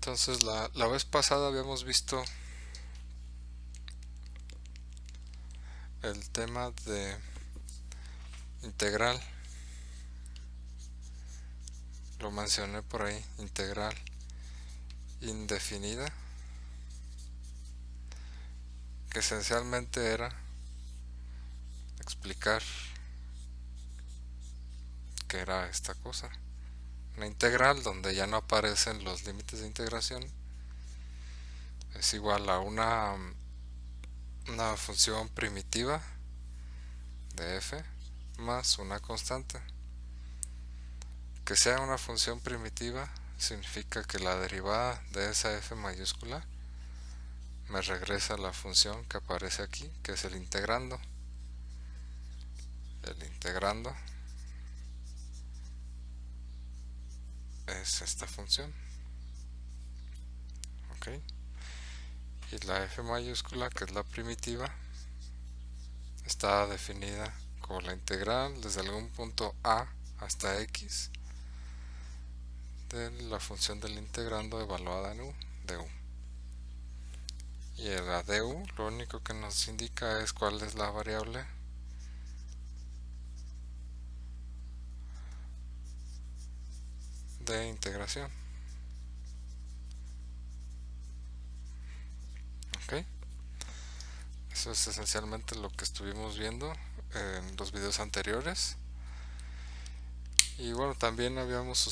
Entonces la vez pasada habíamos visto el tema de integral, lo mencioné por ahí, integral indefinida, que esencialmente era explicar qué era esta cosa. Una integral donde ya no aparecen los límites de integración es igual a una función primitiva de f más una constante. Que sea una función primitiva significa que la derivada de esa f mayúscula me regresa la función que aparece aquí, que es el integrando. El integrando es esta función, ¿ok? Y la f mayúscula, que es la primitiva, está definida como la integral desde algún punto a hasta x de la función del integrando evaluada en u de u. Y la de u lo único que nos indica es cuál es la variable de integración. ¿Ok? Eso es esencialmente lo que estuvimos viendo en los videos anteriores. Y bueno, también habíamos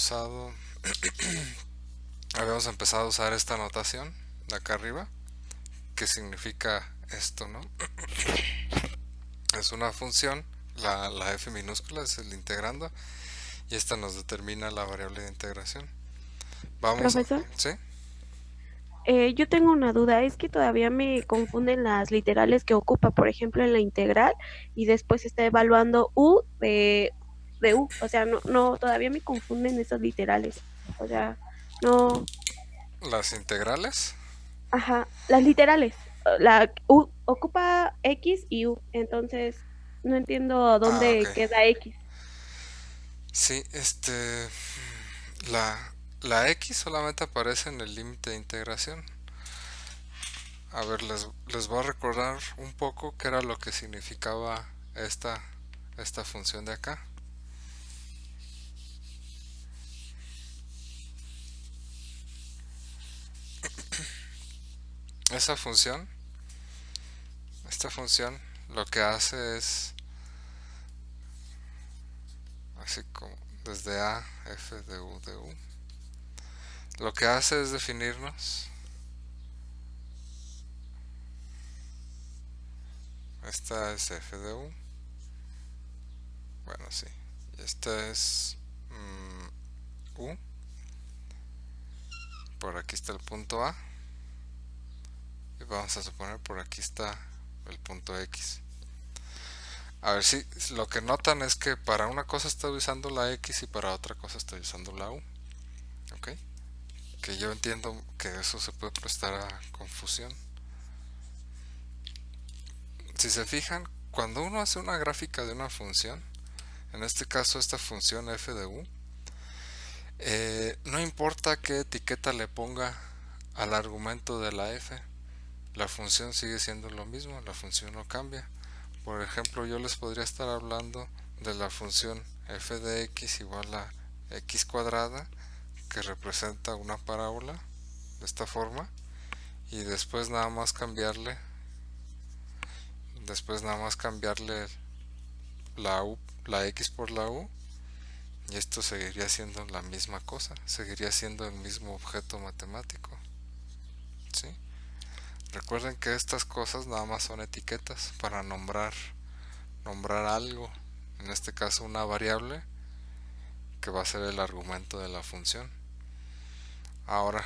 empezado a usar esta notación de acá arriba, que significa esto, ¿no? Es una función, la f minúscula es el integrando, y esta nos determina la variable de integración. Vamos a... Profesor, ¿Sí? yo tengo una duda, es que todavía me confunden las literales que ocupa, por ejemplo, en la integral y después está evaluando de u, o sea, todavía me confunden esas literales, o sea, no, Las integrales. ajá, las literales, la u ocupa x y u, entonces no entiendo Ah, ok. dónde queda x. Sí, la x solamente aparece en el límite de integración. A ver, les voy a recordar un poco qué era lo que significaba esta función de acá. Esa función, esta función lo que hace es, así como desde a f de u, lo que hace es definirnos, esta es f de u, bueno sí, y esta es u, por aquí está el punto a, y vamos a suponer por aquí está el punto x. A ver si lo que notan es que para una cosa estoy usando la x y para otra cosa estoy usando la u. ¿Ok? Que yo entiendo que eso se puede prestar a confusión. Si se fijan, cuando uno hace una gráfica de una función, en este caso esta función f de u, no importa qué etiqueta le ponga al argumento de la f, la función sigue siendo lo mismo, la función no cambia. Por ejemplo, yo les podría estar hablando de la función f de x igual a x cuadrada, que representa una parábola de esta forma, y después nada más cambiarle la x por la u, y esto seguiría siendo la misma cosa, seguiría siendo el mismo objeto matemático. ¿Sí? Recuerden que estas cosas nada más son etiquetas para nombrar algo, en este caso una variable que va a ser el argumento de la función. Ahora,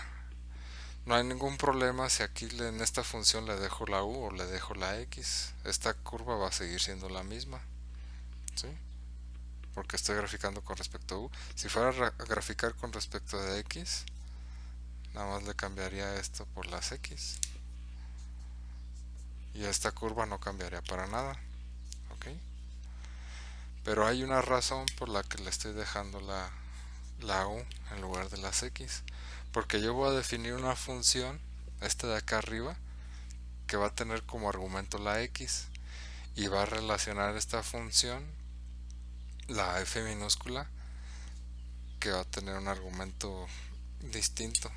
no hay ningún problema si aquí en esta función le dejo la u o le dejo la x. Esta curva va a seguir siendo la misma, ¿sí? Porque estoy graficando con respecto a u. Si fuera a graficar con respecto de x, nada más le cambiaría esto por las x. Y esta curva no cambiaría para nada, ¿ok? Pero hay una razón por la que le estoy dejando la u en lugar de las x. porque yo voy a definir una función, esta de acá arriba, que va a tener como argumento la x y va a relacionar esta función, la f minúscula, que va a tener un argumento distinto.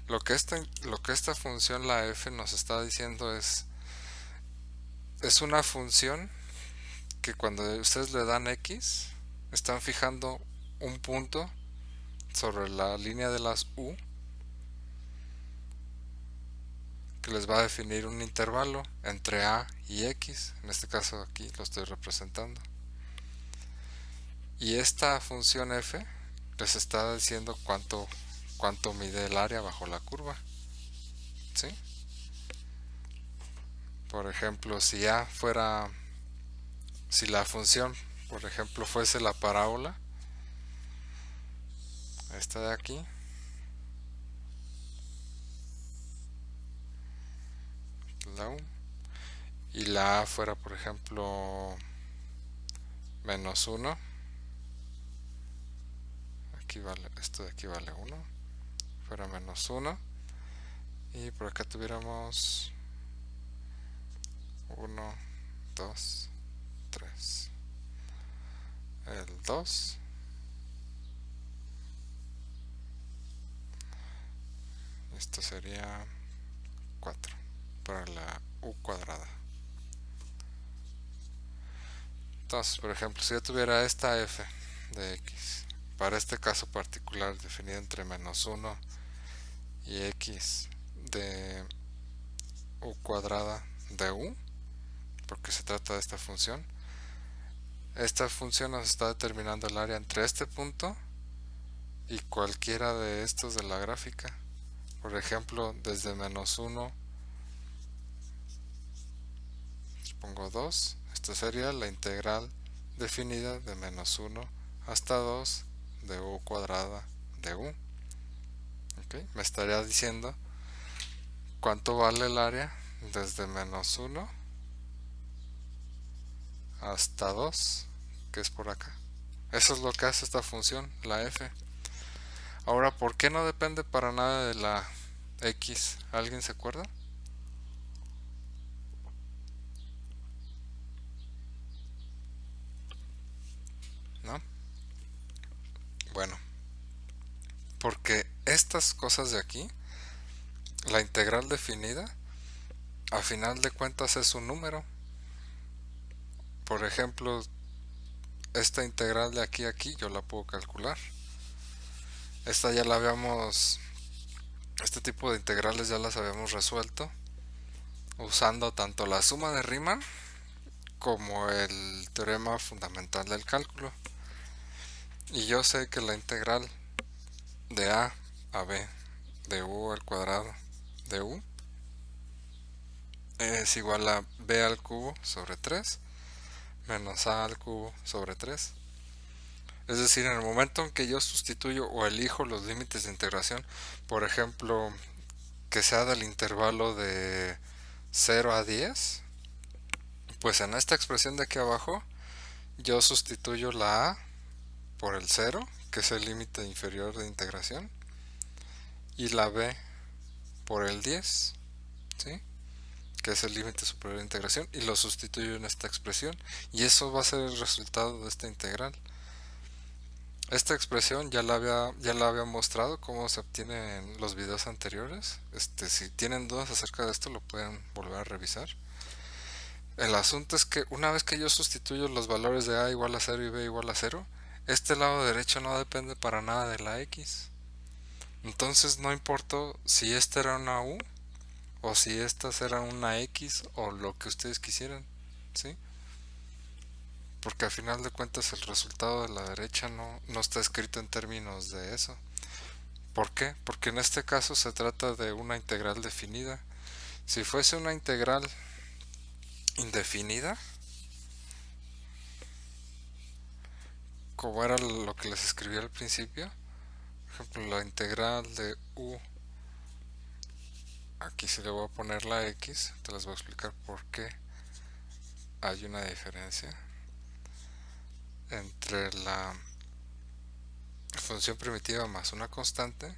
Lo que esta función, la f, nos está diciendo es una función que cuando ustedes le dan x, están fijando un punto sobre la línea de las u que les va a definir un intervalo entre a y x. En este caso aquí lo estoy representando. Y esta función f les está diciendo cuánto mide el área bajo la curva. ¿Sí? Por ejemplo, si la función, por ejemplo, fuese la parábola, esta de aquí, la u, y la a fuera, por ejemplo, -1, aquí vale, esto de aquí vale 1, fuera -1, y por acá tuviéramos 1, 2, 3, el 2, esto sería 4 para la u cuadrada. Entonces, por ejemplo, si yo tuviera esta f de x, para este caso particular definido entre -1 y x de u cuadrada de u, porque se trata de esta función nos está determinando el área entre este punto y cualquiera de estos de la gráfica. Por ejemplo, desde -1, pongo 2, esta sería la integral definida de -1 hasta 2 de u cuadrada de u. ¿Okay? Me estaría diciendo cuánto vale el área desde -1 hasta 2, que es por acá. Eso es lo que hace esta función, la f. Ahora, ¿por qué no depende para nada de la x? ¿Alguien se acuerda? ¿No? Bueno, porque estas cosas de aquí, la integral definida, a final de cuentas es un número. Por ejemplo, esta integral de aquí a aquí yo la puedo calcular. Esta ya la habíamos, este tipo de integrales ya las habíamos resuelto usando tanto la suma de Riemann como el teorema fundamental del cálculo. Y yo sé que la integral de a b de u al cuadrado de u es igual a b al cubo sobre 3 menos a al cubo sobre 3. Es decir, en el momento en que yo sustituyo o elijo los límites de integración, por ejemplo, que sea del intervalo de 0 a 10, pues en esta expresión de aquí abajo yo sustituyo la a por el 0, que es el límite inferior de integración, y la b por el 10, ¿sí? Que es el límite superior de integración, y lo sustituyo en esta expresión, y eso va a ser el resultado de esta integral. Esta expresión ya la había mostrado cómo se obtiene en los videos anteriores. Si tienen dudas acerca de esto lo pueden volver a revisar. El asunto es que una vez que yo sustituyo los valores de a igual a 0 y b igual a 0, este lado derecho no depende para nada de la x. Entonces no importó si esta era una u o si estas eran una x o lo que ustedes quisieran, ¿sí? Porque al final de cuentas el resultado de la derecha no está escrito en términos de eso. ¿Por qué? Porque en este caso se trata de una integral definida. Si fuese una integral indefinida, como era lo que les escribí al principio, por ejemplo la integral de u, aquí se le voy a poner la x, te les voy a explicar por qué hay una diferencia entre la función primitiva más una constante.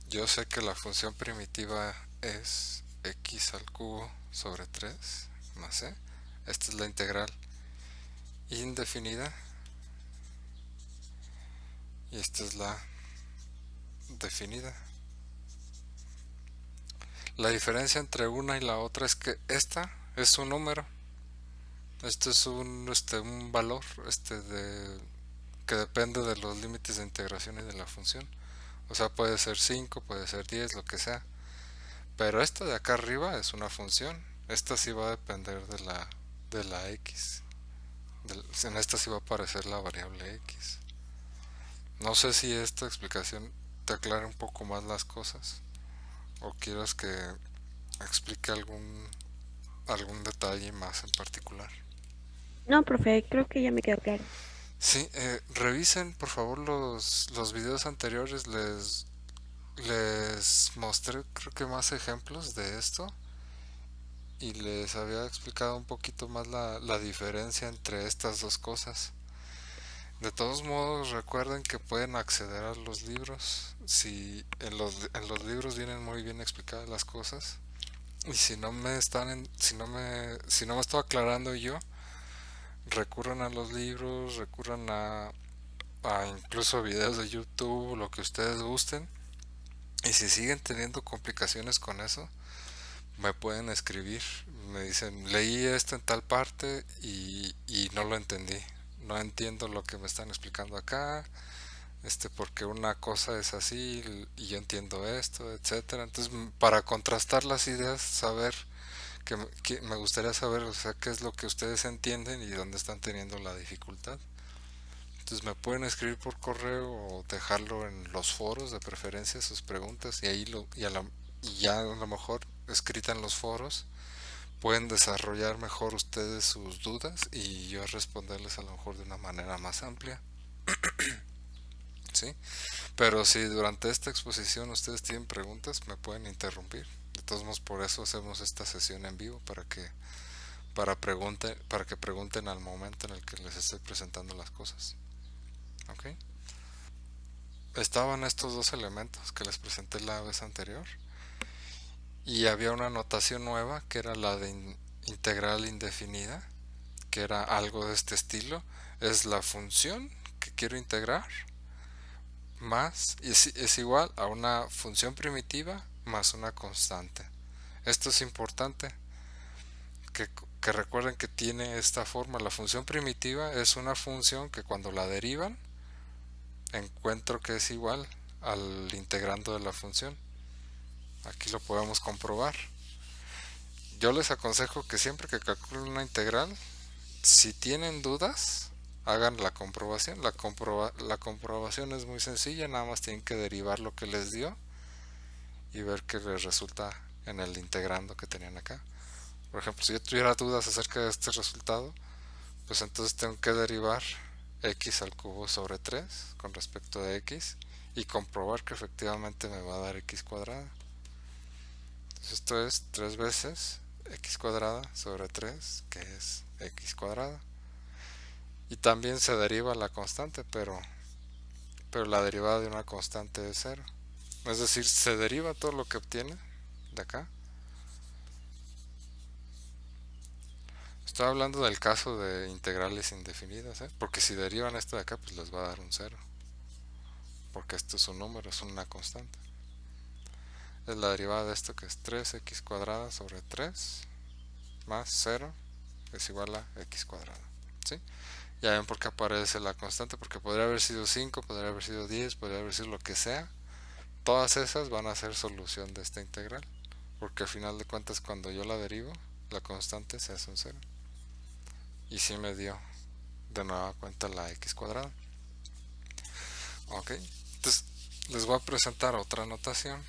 Yo sé que la función primitiva es x al cubo sobre 3 más c. Esta es la integral indefinida y esta es la definida. La diferencia entre una y la otra es que esta es un número. Este es un valor que depende de los límites de integración y de la función. O sea, puede ser 5, puede ser 10, lo que sea. Pero esta de acá arriba es una función. Esta sí va a depender de la x. En esta sí va a aparecer la variable x. No sé si esta explicación te aclare un poco más las cosas. O quieras que explique algún detalle más en particular. No, profe, creo que ya me quedó claro. Sí, revisen por favor los videos anteriores. Les mostré creo que más ejemplos de esto y les había explicado un poquito más la diferencia entre estas dos cosas. De todos modos, recuerden que pueden acceder a los libros. Si en los libros vienen muy bien explicadas las cosas. Y si no me estoy aclarando yo, recurran a los libros, recurran a incluso videos de YouTube, lo que ustedes gusten. Y si siguen teniendo complicaciones con eso, me pueden escribir. Me dicen, leí esto en tal parte y no lo entendí. No entiendo lo que me están explicando acá. Porque una cosa es así y yo entiendo esto, etcétera. Entonces, para contrastar las ideas, saber que me gustaría saber, o sea, qué es lo que ustedes entienden y dónde están teniendo la dificultad. Entonces me pueden escribir por correo o dejarlo en los foros de preferencia sus preguntas y ahí y ya a lo mejor escrita en los foros pueden desarrollar mejor ustedes sus dudas y yo responderles a lo mejor de una manera más amplia, ¿sí? Pero si durante esta exposición ustedes tienen preguntas, me pueden interrumpir. De todos modos, por eso hacemos esta sesión en vivo para que pregunten al momento en el que les estoy presentando las cosas. ¿Ok? Estaban estos dos elementos que les presenté la vez anterior y había una notación nueva que era la de integral indefinida, que era algo de este estilo. Es la función que quiero integrar más es igual a una función primitiva más una constante. Esto es importante que, que recuerden que tiene esta forma. La función primitiva es una función que cuando la derivan encuentro que es igual al integrando de la función. Aquí lo podemos comprobar. Yo les aconsejo que siempre que calculen una integral, si tienen dudas, hagan la comprobación. La comprobación es muy sencilla, nada más tienen que derivar lo que les dio y ver qué les resulta en el integrando que tenían acá. Por ejemplo, si yo tuviera dudas acerca de este resultado, pues entonces tengo que derivar x al cubo sobre 3 con respecto de x y comprobar que efectivamente me va a dar x cuadrada. Entonces esto es 3 veces x cuadrada sobre 3, que es x cuadrada. Y también se deriva la constante, pero la derivada de una constante es 0. Es decir, se deriva todo lo que obtiene de acá. Estoy hablando del caso de integrales indefinidas, porque si derivan esto de acá, pues les va a dar un 0. Porque esto es un número, es una constante. Es la derivada de esto que es 3x cuadrada sobre 3 más 0 es igual a x cuadrada. ¿Sí? Ya ven por qué aparece la constante, porque podría haber sido 5, podría haber sido 10, podría haber sido lo que sea. Todas esas van a ser solución de esta integral, porque al final de cuentas cuando yo la derivo, la constante se hace un 0. Y sí me dio de nueva cuenta la x cuadrada. Ok, entonces les voy a presentar otra notación.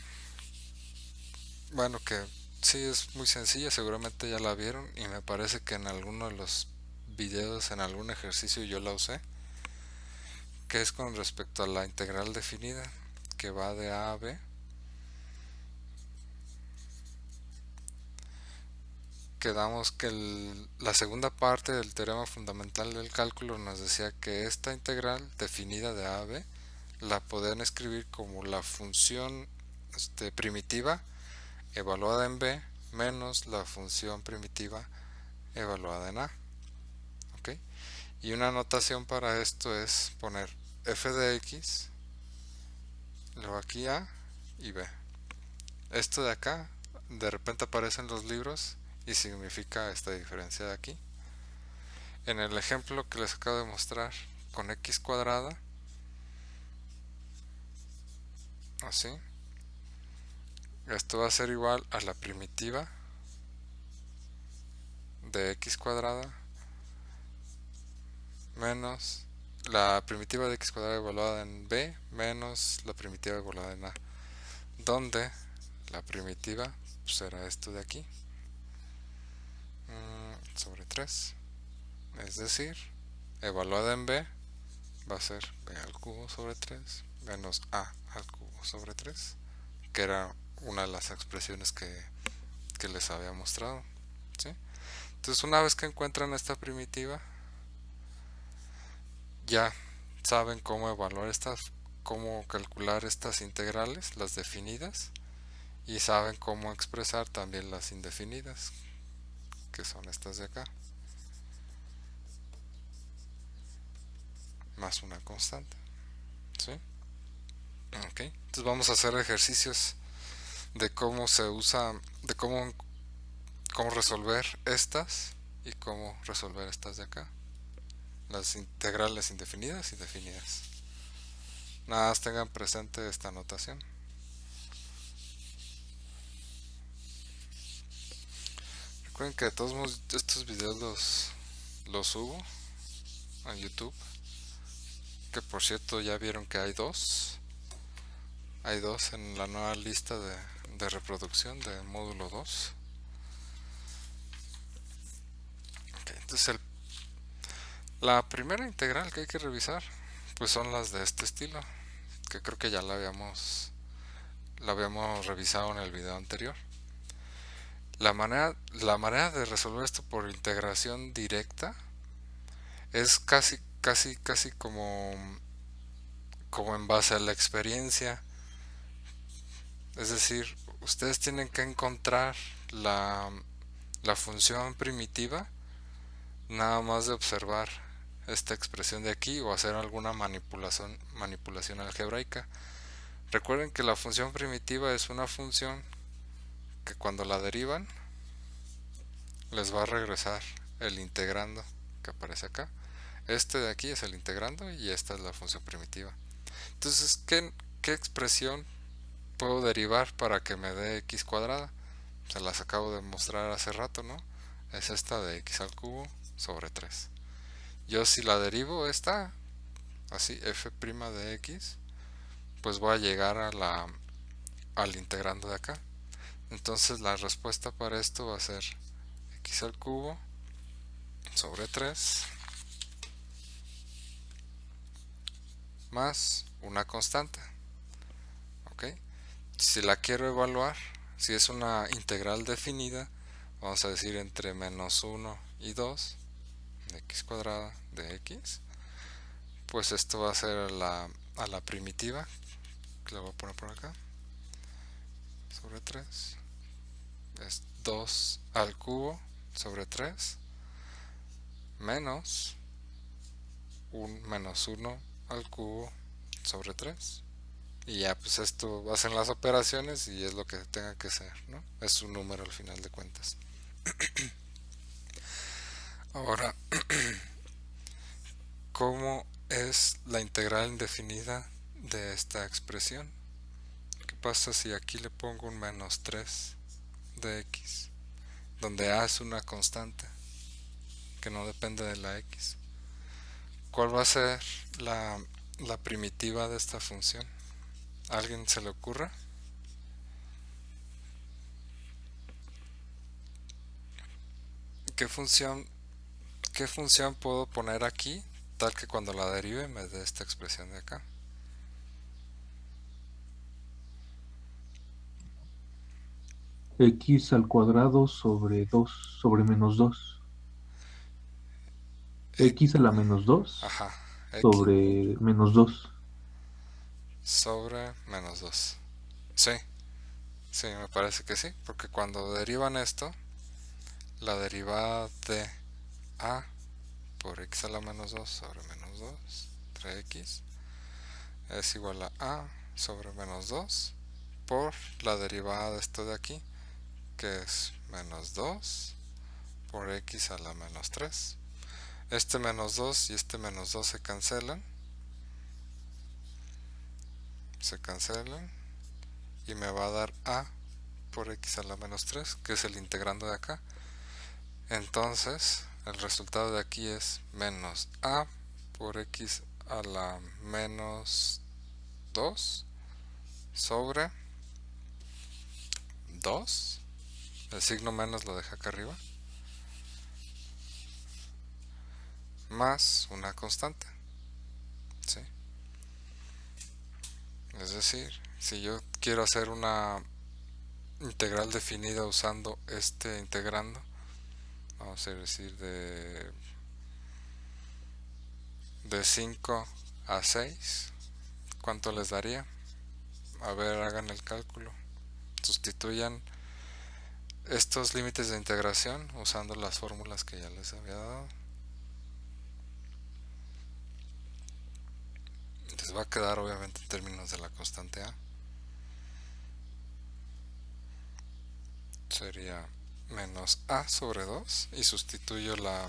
Bueno, que sí es muy sencilla, seguramente ya la vieron y me parece que en alguno de los videos, en algún ejercicio yo la usé, que es con respecto a la integral definida, que va de a a b, quedamos que la segunda parte del teorema fundamental del cálculo nos decía que esta integral definida de a a b la pueden escribir como la función primitiva evaluada en b menos la función primitiva evaluada en a. ¿Ok? Y una notación para esto es poner f de x, luego aquí a y b. Esto de acá de repente aparece en los libros y significa esta diferencia de aquí. En el ejemplo que les acabo de mostrar con x cuadrada, así, esto va a ser igual a la primitiva de x cuadrada menos la primitiva de x cuadrada evaluada en b menos la primitiva evaluada en a, donde la primitiva será esto de aquí, sobre 3, es decir, evaluada en b va a ser b al cubo sobre 3 menos a al cubo sobre 3, que era una de las expresiones que les había mostrado, ¿sí? Entonces, una vez que encuentran esta primitiva, ya saben cómo evaluar estas, cómo calcular estas integrales, las definidas, y saben cómo expresar también las indefinidas, que son estas de acá, más una constante, ¿sí? Ok, entonces vamos a hacer ejercicios de cómo se usa, de cómo resolver estas y cómo resolver estas de acá, las integrales indefinidas y definidas. Nada más tengan presente esta notación. Recuerden que de todos modos estos videos los subo a YouTube, que por cierto ya vieron que hay dos en la nueva lista de reproducción de módulo 2. Okay, entonces la primera integral que hay que revisar pues son las de este estilo, que creo que ya la habíamos revisado en el video anterior. La manera de resolver esto por integración directa es casi como en base a la experiencia. Es decir, ustedes tienen que encontrar la función primitiva nada más de observar esta expresión de aquí o hacer alguna manipulación algebraica. Recuerden que la función primitiva es una función que cuando la derivan les va a regresar el integrando que aparece acá. Este de aquí es el integrando y esta es la función primitiva. Entonces, ¿qué expresión puedo derivar para que me dé x cuadrada? Se las acabo de mostrar hace rato, ¿no? Es esta de x al cubo sobre 3. Yo si la derivo esta, así, f' de x, pues voy a llegar al integrando de acá. Entonces la respuesta para esto va a ser x al cubo sobre 3 más una constante. ¿Ok? Si la quiero evaluar, si es una integral definida, vamos a decir entre menos 1 y 2 de x cuadrada de x, pues esto va a ser a la primitiva, que la voy a poner por acá, sobre 3, es 2 al cubo sobre 3 menos un menos 1 al cubo sobre 3. Y ya pues esto hacen las operaciones y es lo que tenga que ser, ¿no? Es un número al final de cuentas. Ahora, ¿cómo es la integral indefinida de esta expresión? ¿Qué pasa si aquí le pongo un menos 3 de x, donde a es una constante que no depende de la x? ¿Cuál va a ser la primitiva de esta función? ¿A alguien se le ocurre? ¿Qué función puedo poner aquí tal que cuando la derive me dé esta expresión de acá? X al cuadrado sobre 2 sobre menos 2. E- X a la menos 2 ajá, X sobre menos 2. sobre menos 2. Sí, sí, me parece que sí, porque cuando derivan esto, la derivada de a por x a la menos 2 sobre menos 2 entre x es igual a sobre menos 2 por la derivada de esto de aquí, que es menos 2 por x a la menos 3. Este menos 2 y este menos 2 se cancelan y me va a dar a por x a la menos 3, que es el integrando de acá. Entonces el resultado de aquí es menos a por x a la menos 2 sobre 2, el signo menos lo deja acá arriba, más una constante, ¿sí? Es decir, si yo quiero hacer una integral definida usando este integrando, vamos a decir de 5 a 6, ¿cuánto les daría? A ver, hagan el cálculo. Sustituyan estos límites de integración usando las fórmulas que ya les había dado. Les va a quedar obviamente en términos de la constante a. Sería menos a sobre 2 y sustituyo la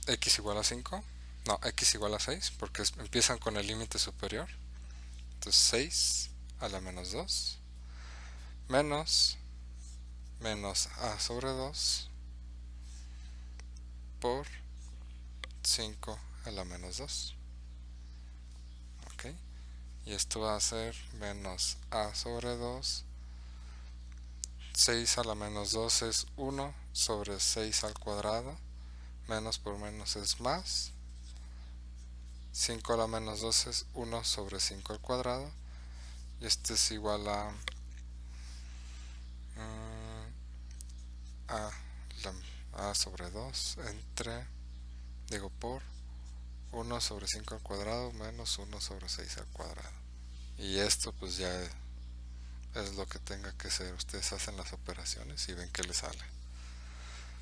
x igual a 5. No, x igual a 6 porque empiezan con el límite superior. Entonces 6 a la menos 2 menos a sobre 2 por 5 a la menos 2. ¿Ok? Y esto va a ser menos a sobre 2. 6 a la menos 2 es 1 sobre 6 al cuadrado. Menos por menos es más. 5 a la menos 2 es 1 sobre 5 al cuadrado. Y este es igual a a sobre 2 entre, digo por 1 sobre 5 al cuadrado menos 1 sobre 6 al cuadrado. Y esto pues ya es lo que tenga que ser. Ustedes hacen las operaciones y ven que les sale.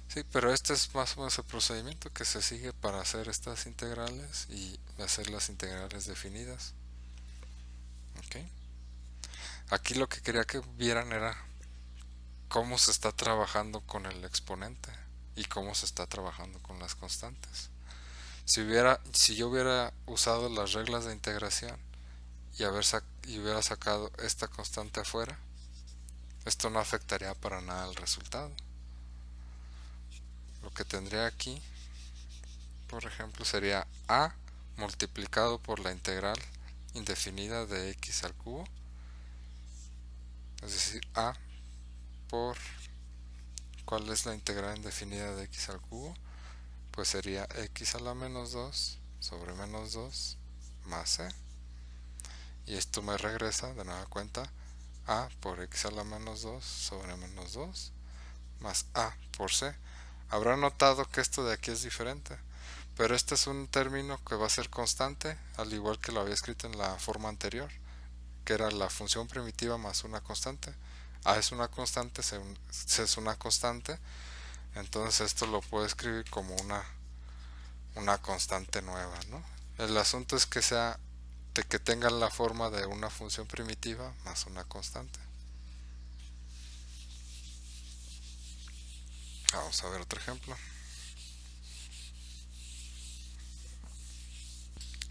Sí, pero este es más o menos el procedimiento que se sigue para hacer estas integrales y hacer las integrales definidas. ¿Ok? Aquí lo que quería que vieran era cómo se está trabajando con el exponente y cómo se está trabajando con las constantes. Si yo hubiera usado las reglas de integración y hubiera sacado esta constante afuera, esto no afectaría para nada el resultado. Lo que tendría aquí, por ejemplo, sería a multiplicado por la integral indefinida de x al cubo, es decir, a por ¿cuál es la integral indefinida de x al cubo? Pues sería x a la menos 2 sobre menos 2 más c. Y esto me regresa de nueva cuenta a por x a la menos 2 sobre menos 2 más a por c. Habrán notado que esto de aquí es diferente, pero este es un término que va a ser constante, al igual que lo había escrito en la forma anterior, que era la función primitiva más una constante. A es una constante, C es una constante, entonces esto lo puedo escribir como una constante nueva, ¿no? El asunto es que sea de que tengan la forma de una función primitiva más una constante. Vamos a ver otro ejemplo.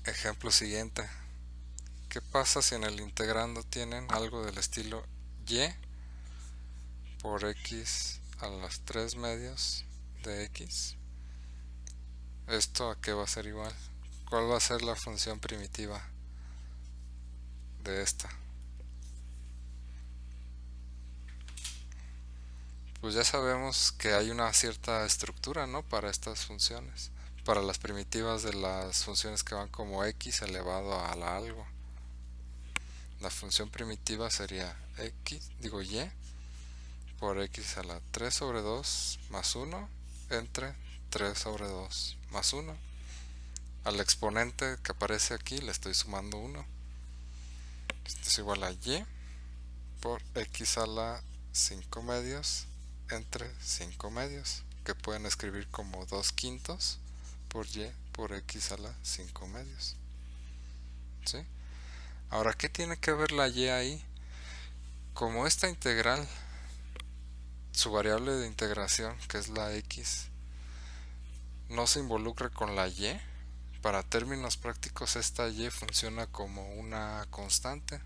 Ejemplo siguiente. ¿Qué pasa si en el integrando tienen algo del estilo y por x a las 3 medios de x? ¿Esto a qué va a ser igual? ¿Cuál va a ser la función primitiva de esta? Pues ya sabemos que hay una cierta estructura, ¿no? Para estas funciones, para las primitivas de las funciones que van como x elevado a la algo. La función primitiva sería y por x a la 3 sobre 2 más 1 entre 3 sobre 2 más 1. Al exponente que aparece aquí le estoy sumando 1. Esto es igual a y por x a la 5 medios entre 5 medios, que pueden escribir como 2 quintos por y por x a la 5 medios. ¿Sí? Ahora, ¿qué tiene que ver la y ahí? Como esta integral, su variable de integración, que es la x, no se involucra con la y, para términos prácticos esta y funciona como una constante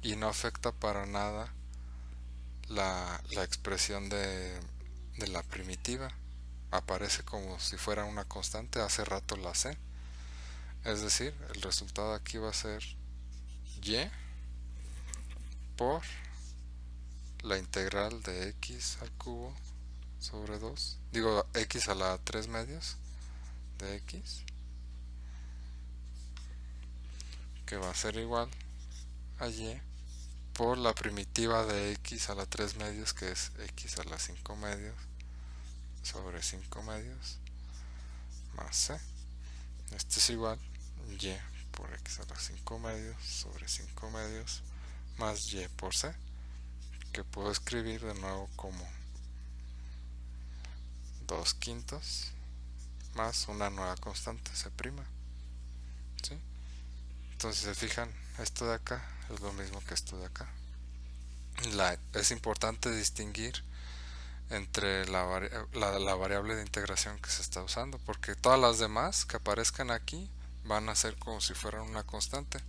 y no afecta para nada la expresión de la primitiva. Aparece como si fuera una constante, hace rato la sé. Es decir, el resultado aquí va a ser y por la integral de x al cubo sobre 2, digo x a la 3 medios de x, que va a ser igual a y por la primitiva de x a la 3 medios, que es x a la 5 medios sobre 5 medios más c. Esto es igual y por x a la 5 medios sobre 5 medios más y por c, que puedo escribir de nuevo como 2 quintos más una nueva constante, c'. ¿Sí? Entonces, se fijan, esto de acá es lo mismo que esto de acá. Es importante distinguir entre la variable de integración que se está usando, porque todas las demás que aparezcan aquí van a ser como si fueran una constante.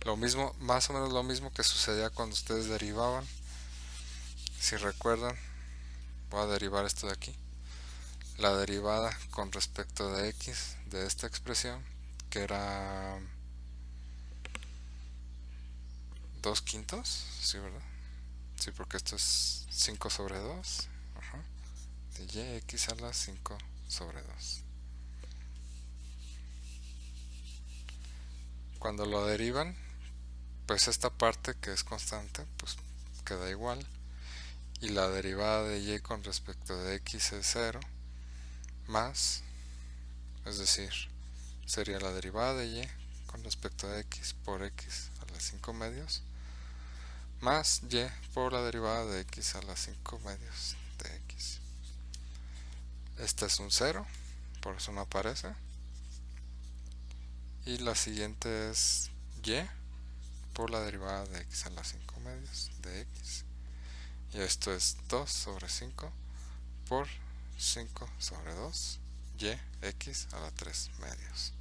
Lo mismo, más o menos lo mismo que sucedía cuando ustedes derivaban. Si recuerdan, voy a derivar esto de aquí. La derivada con respecto de x de esta expresión, que era 2 quintos, ¿sí, verdad? Sí, porque esto es 5 sobre 2. Ajá. De y x a la 5 sobre 2. Cuando lo derivan, pues esta parte que es constante, pues queda igual. Y la derivada de y con respecto de x es 0, más, es decir, sería la derivada de y con respecto de x por x a la 5 medios, más y por la derivada de x a la 5 medios de x. Este es un 0, por eso no aparece. Y la siguiente es y por la derivada de x a la 5 medios de x. Y esto es 2 sobre 5 por 5 sobre 2 y x a la 3 medios.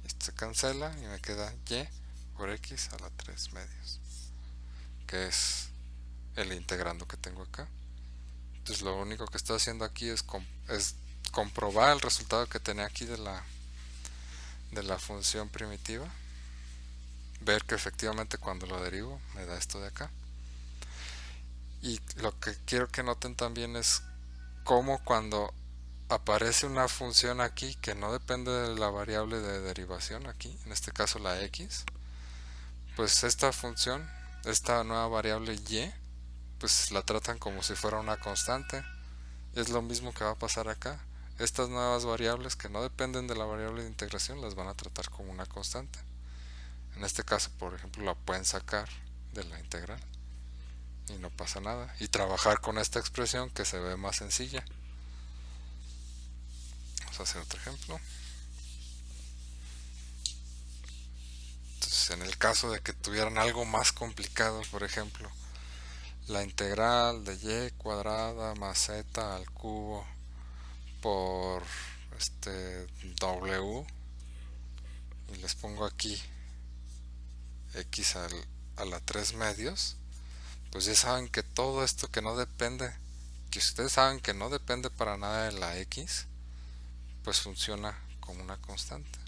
Esto se cancela y me queda y por x a la 3 medios, que es el integrando que tengo acá. Entonces lo único que estoy haciendo aquí es comprobar el resultado que tenía aquí de la función primitiva, ver que efectivamente cuando lo derivo me da esto de acá. Y lo que quiero que noten también es cómo cuando aparece una función aquí que no depende de la variable de derivación aquí, en este caso la x, pues esta función, esta nueva variable y, pues la tratan como si fuera una constante. Es lo mismo que va a pasar acá. Estas nuevas variables que no dependen de la variable de integración las van a tratar como una constante. En este caso, por ejemplo, la pueden sacar de la integral y no pasa nada, y trabajar con esta expresión que se ve más sencilla. Vamos a hacer otro ejemplo. Entonces, en el caso de que tuvieran algo más complicado, por ejemplo, la integral de y cuadrada más z al cubo por w, y les pongo aquí x a la 3 medios, pues ya saben que todo esto que no depende, que ustedes saben que no depende para nada de la x, pues funciona como una constante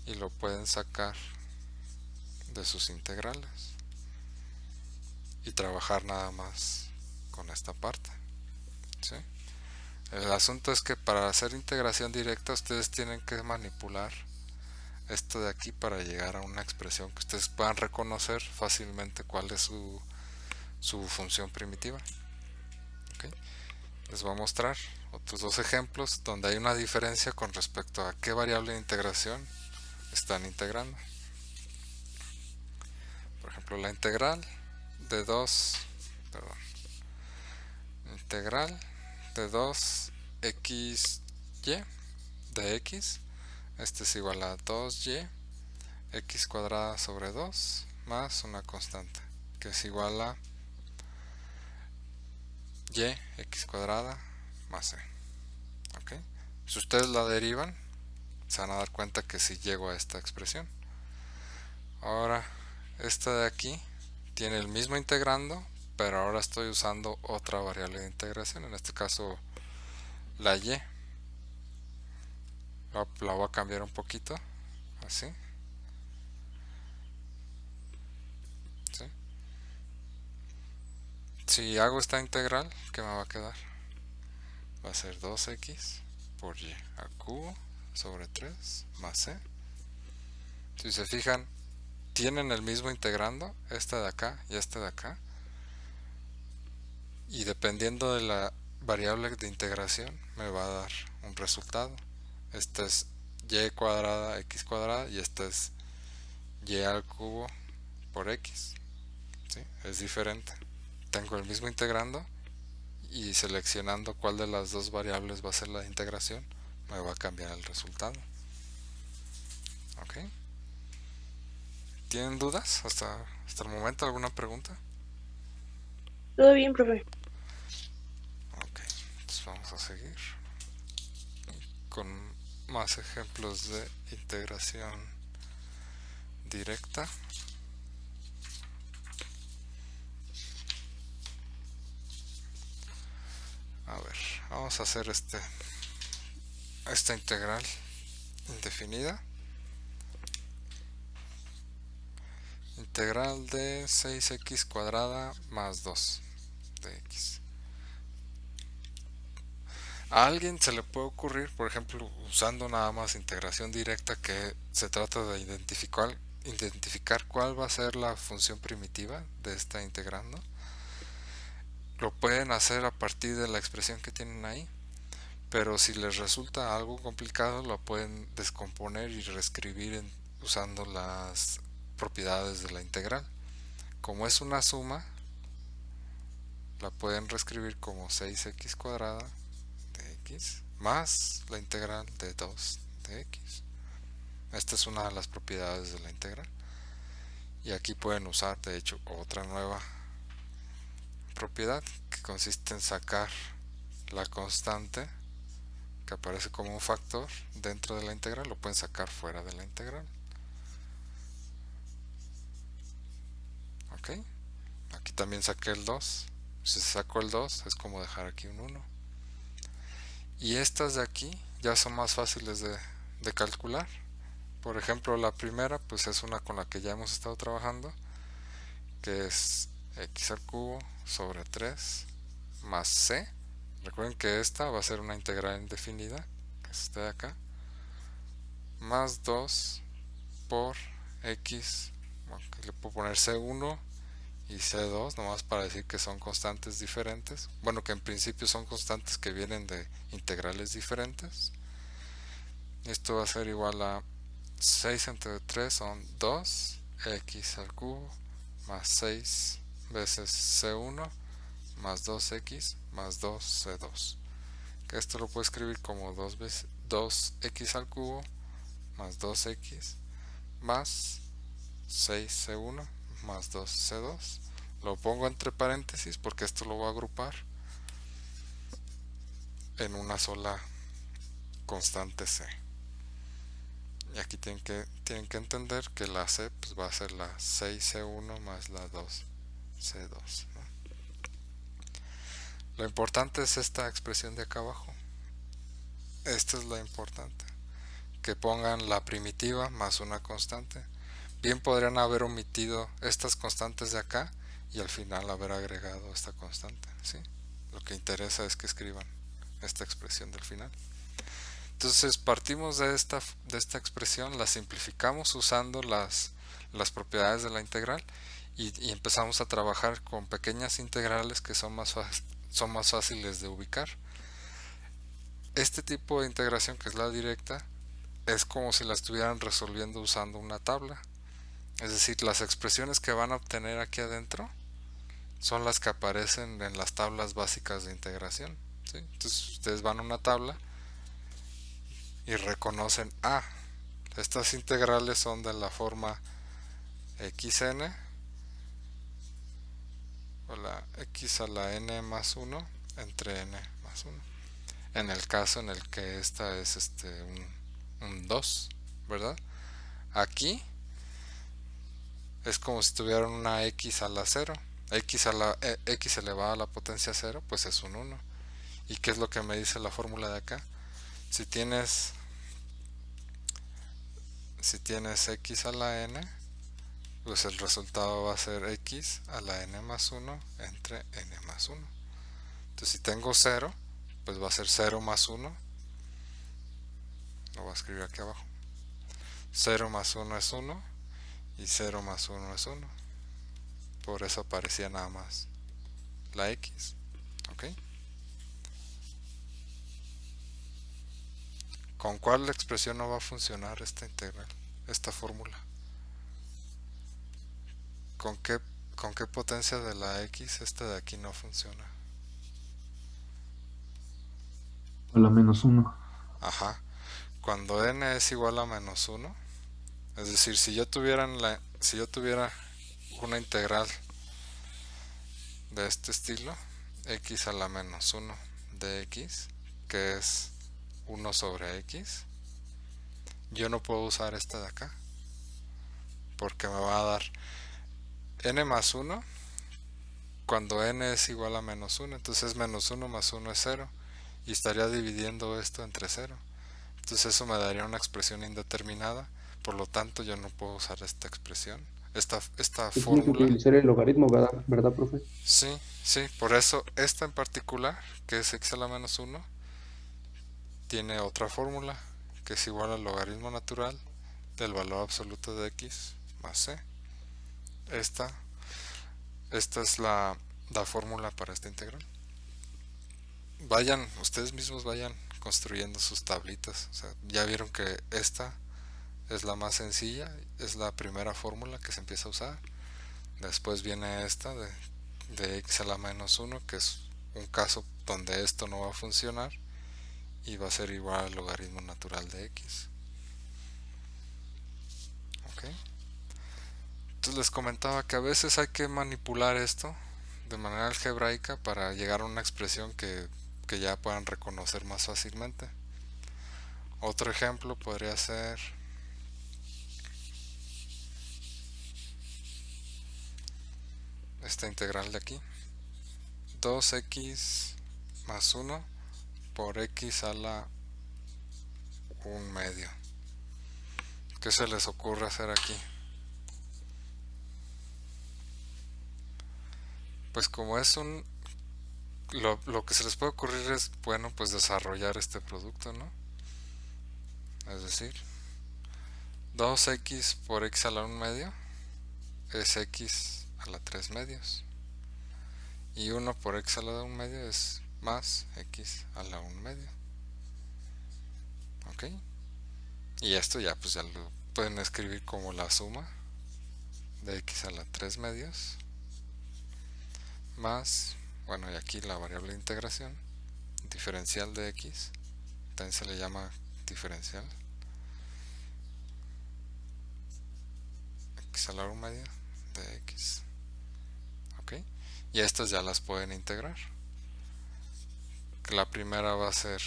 y lo pueden sacar de sus integrales y trabajar nada más con esta parte. ¿Sí? El asunto es que para hacer integración directa ustedes tienen que manipular esto de aquí para llegar a una expresión que ustedes puedan reconocer fácilmente cuál es su función primitiva. ¿Okay? Les voy a mostrar otros dos ejemplos donde hay una diferencia con respecto a qué variable de integración están integrando. Por ejemplo, la integral de 2, perdón, integral de 2xy de x, este es igual a 2y x cuadrada sobre 2 más una constante que es igual a y x cuadrada más c. ¿Okay? Si ustedes la derivan, se van a dar cuenta que si llego a esta expresión. Ahora, esta de aquí tiene el mismo integrando, pero ahora estoy usando otra variable de integración, en este caso la y. La voy a cambiar un poquito, así. ¿Sí? Si hago esta integral, ¿qué me va a quedar? Va a ser 2x por y al cubo sobre 3 más c. Si se fijan, tienen el mismo integrando, esta de acá y esta de acá, y dependiendo de la variable de integración me va a dar un resultado. Esta es y cuadrada x cuadrada y esta es y al cubo por x. ¿Sí? Es diferente. Tengo el mismo integrando y seleccionando cuál de las dos variables va a ser la integración me va a cambiar el resultado. ¿Ok? ¿Tienen dudas hasta el momento? ¿Alguna pregunta? Todo bien, profe. Ok, entonces vamos a seguir con más ejemplos de integración directa. A ver, vamos a hacer esta integral indefinida. Integral de 6x cuadrada más 2 de x. A alguien se le puede ocurrir, por ejemplo, usando nada más integración directa, que se trata de identificar cuál va a ser la función primitiva de esta integrando. Lo pueden hacer a partir de la expresión que tienen ahí, pero si les resulta algo complicado lo pueden descomponer y reescribir usando las propiedades de la integral. Como es una suma, la pueden reescribir como 6x cuadrada de x más la integral de 2 de x. Esta es una de las propiedades de la integral. Y aquí pueden usar, de hecho, otra nueva propiedad que consiste en sacar la constante que aparece como un factor dentro de la integral, lo pueden sacar fuera de la integral. Ok, aquí también saqué el 2. Si saco el 2 es como dejar aquí un 1. Y estas de aquí ya son más fáciles de calcular. Por ejemplo, la primera pues es una con la que ya hemos estado trabajando, que es x al cubo sobre 3 más c. Recuerden que esta va a ser una integral indefinida, que es esta de acá, más 2 por x, bueno, que le puedo poner c1 y c2, nomás para decir que son constantes diferentes. Bueno, que en principio son constantes que vienen de integrales diferentes. Esto va a ser igual a 6 entre 3 son 2 x al cubo más 6 veces c1 más 2x más 2c2, que esto lo puedo escribir como 2x al cubo más 2x más 6c1 más 2c2. Lo pongo entre paréntesis porque esto lo voy a agrupar en una sola constante c. Y aquí tienen que entender que la c pues va a ser la 6c1 más la 2c2, ¿no? Lo importante es esta expresión de acá abajo. Esta es la importante. Que pongan la primitiva más una constante. Bien podrían haber omitido estas constantes de acá y al final haber agregado esta constante, ¿sí? Lo que interesa es que escriban esta expresión del final. Entonces partimos de esta expresión, la simplificamos usando las propiedades de la integral y empezamos a trabajar con pequeñas integrales que son más fáciles de ubicar. Este tipo de integración, que es la directa, es como si la estuvieran resolviendo usando una tabla. Es decir, las expresiones que van a obtener aquí adentro son las que aparecen en las tablas básicas de integración, ¿sí? Entonces ustedes van a una tabla y reconocen, estas integrales son de la forma xn o la x a la n más 1 entre n más 1. En el caso en el que esta es un 2, ¿verdad? Aquí es como si tuvieran una x a la 0. X elevada a la potencia 0, pues es un 1. ¿Y qué es lo que me dice la fórmula de acá? Si tienes x a la n, pues el resultado va a ser x a la n más 1 entre n más 1. Entonces si tengo 0, pues va a ser 0 más 1. Lo voy a escribir aquí abajo. 0 más 1 es 1 y 0 más 1 es 1. Por eso aparecía nada más la x. ¿Ok? ¿Con cuál expresión no va a funcionar esta integral, esta fórmula? ¿Con qué potencia de la x esta de aquí no funciona? A la -1. Ajá. Cuando n es igual a menos 1, es decir, si yo tuviera una integral de este estilo, x a la menos 1 de x, que es 1 sobre x, yo no puedo usar esta de acá, porque me va a dar n más 1 cuando n es igual a menos 1, entonces menos 1 más 1 es 0, y estaría dividiendo esto entre 0. Entonces eso me daría una expresión indeterminada, por lo tanto yo no puedo usar esta expresión, esta Se tiene que fórmula. utilizar el logaritmo, ¿verdad, profe? Sí, sí, por eso esta en particular, que es x a la menos 1, tiene otra fórmula, que es igual al logaritmo natural del valor absoluto de x más c. Esta es la fórmula para esta integral. Ustedes mismos vayan construyendo sus tablitas. O sea, ya vieron que esta es la más sencilla, es la primera fórmula que se empieza a usar. Después viene esta de x a la menos 1, que es un caso donde esto no va a funcionar y va a ser igual al logaritmo natural de x. ¿Ok? Entonces les comentaba que a veces hay que manipular esto de manera algebraica para llegar a una expresión que ya puedan reconocer más fácilmente. Otro ejemplo podría ser esta integral de aquí, 2x más 1 por x a la 1 medio. ¿Qué se les ocurre hacer aquí? Pues como es lo que se les puede ocurrir es, bueno, pues desarrollar este producto, ¿no? Es decir, 2x por x a la 1 medio es x a la 3 medios. Y 1 por x a la 1 medio es más x a la 1 medio. ¿Ok? Y esto ya pues ya lo pueden escribir como la suma de x a la 3 medios más, bueno, y aquí la variable de integración diferencial de x, también se le llama diferencial, x a la 1 medio de x. ¿Ok? Y estas ya las pueden integrar. La primera va a ser,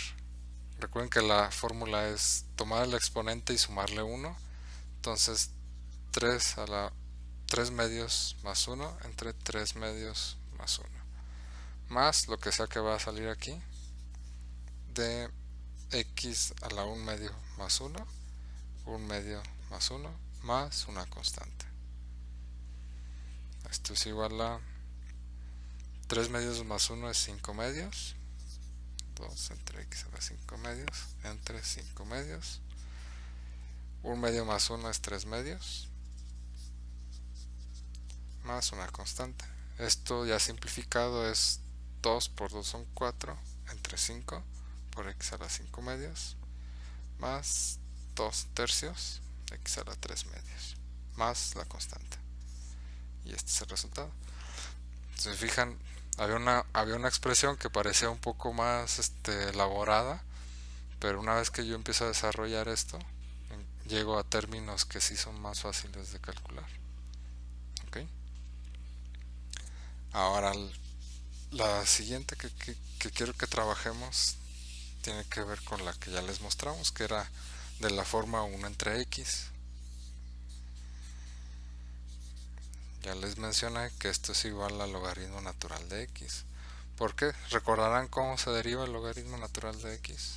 recuerden que la fórmula es tomar el exponente y sumarle 1, entonces 3 medios más 1 entre 3 medios más 1, más lo que sea que va a salir aquí de x a la 1 medio más 1, 1 medio más 1, más una constante. Esto es igual a 3 medios más 1 es 5 medios 2 entre x a la 5 medios entre 5 medios. 1 medio más 1 es 3 medios, más una constante. Esto ya simplificado es 2 por 2 son 4 entre 5 por x a la 5 medios, más 2 tercios x a la 3 medios, más la constante. Y este es el resultado. Si se fijan, había una expresión que parecía un poco más elaborada, pero una vez que yo empiezo a desarrollar esto, llego a términos que sí son más fáciles de calcular. ¿Ok? Ahora, la siguiente que quiero que trabajemos tiene que ver con la que ya les mostramos, que era de la forma 1 entre x. Ya les mencioné que esto es igual al logaritmo natural de x. ¿Por qué? ¿Recordarán cómo se deriva el logaritmo natural de x?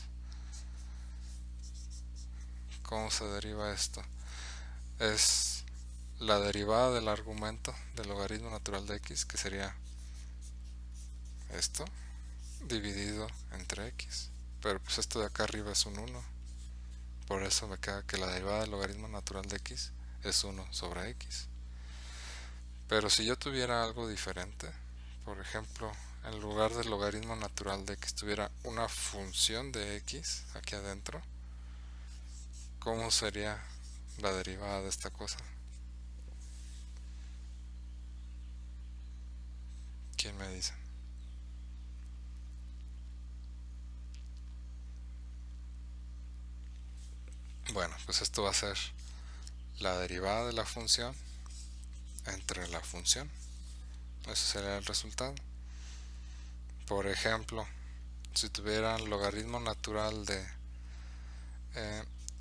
¿Cómo se deriva esto? Es la derivada del argumento del logaritmo natural de x, que sería esto, dividido entre x. Pero pues esto de acá arriba es un 1. Por eso me queda que la derivada del logaritmo natural de x es 1 sobre x. Pero si yo tuviera algo diferente, por ejemplo, en lugar del logaritmo natural de x tuviera una función de x aquí adentro, ¿cómo sería la derivada de esta cosa? ¿Quién me dice? Bueno, pues esto va a ser la derivada de la función entre la función. Ese sería el resultado. Por ejemplo, si tuvieran logaritmo natural de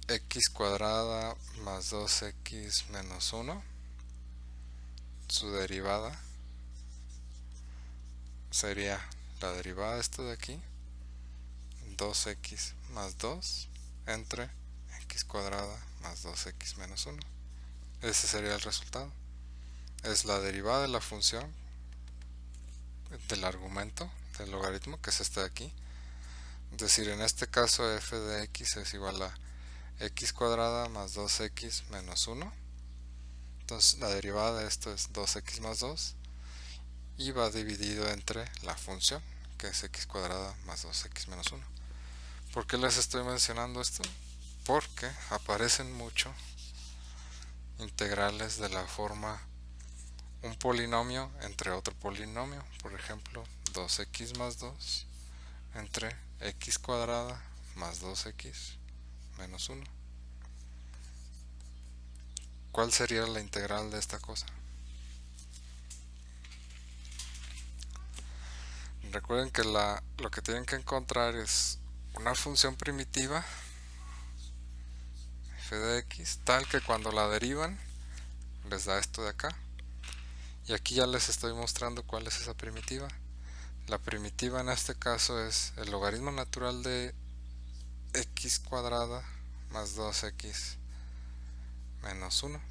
x cuadrada más 2x menos 1, su derivada sería la derivada de esto de aquí, 2x más 2 entre x cuadrada más 2x menos 1. Ese sería el resultado. Es la derivada de la función del argumento del logaritmo, que es este de aquí. Es decir, en este caso f de x es igual a x cuadrada más 2x menos 1. Entonces la derivada de esto es 2x más 2 y va dividido entre la función, que es x cuadrada más 2x menos 1. ¿Por qué les estoy mencionando esto? Porque aparecen mucho integrales de la forma un polinomio entre otro polinomio. Por ejemplo, 2x más 2 entre x cuadrada más 2x menos 1. ¿Cuál sería la integral de esta cosa? Recuerden que lo que tienen que encontrar es una función primitiva f de x tal que cuando la derivan les da esto de acá. Y aquí ya les estoy mostrando cuál es esa primitiva. La primitiva en este caso es el logaritmo natural de x cuadrada más 2x menos 1.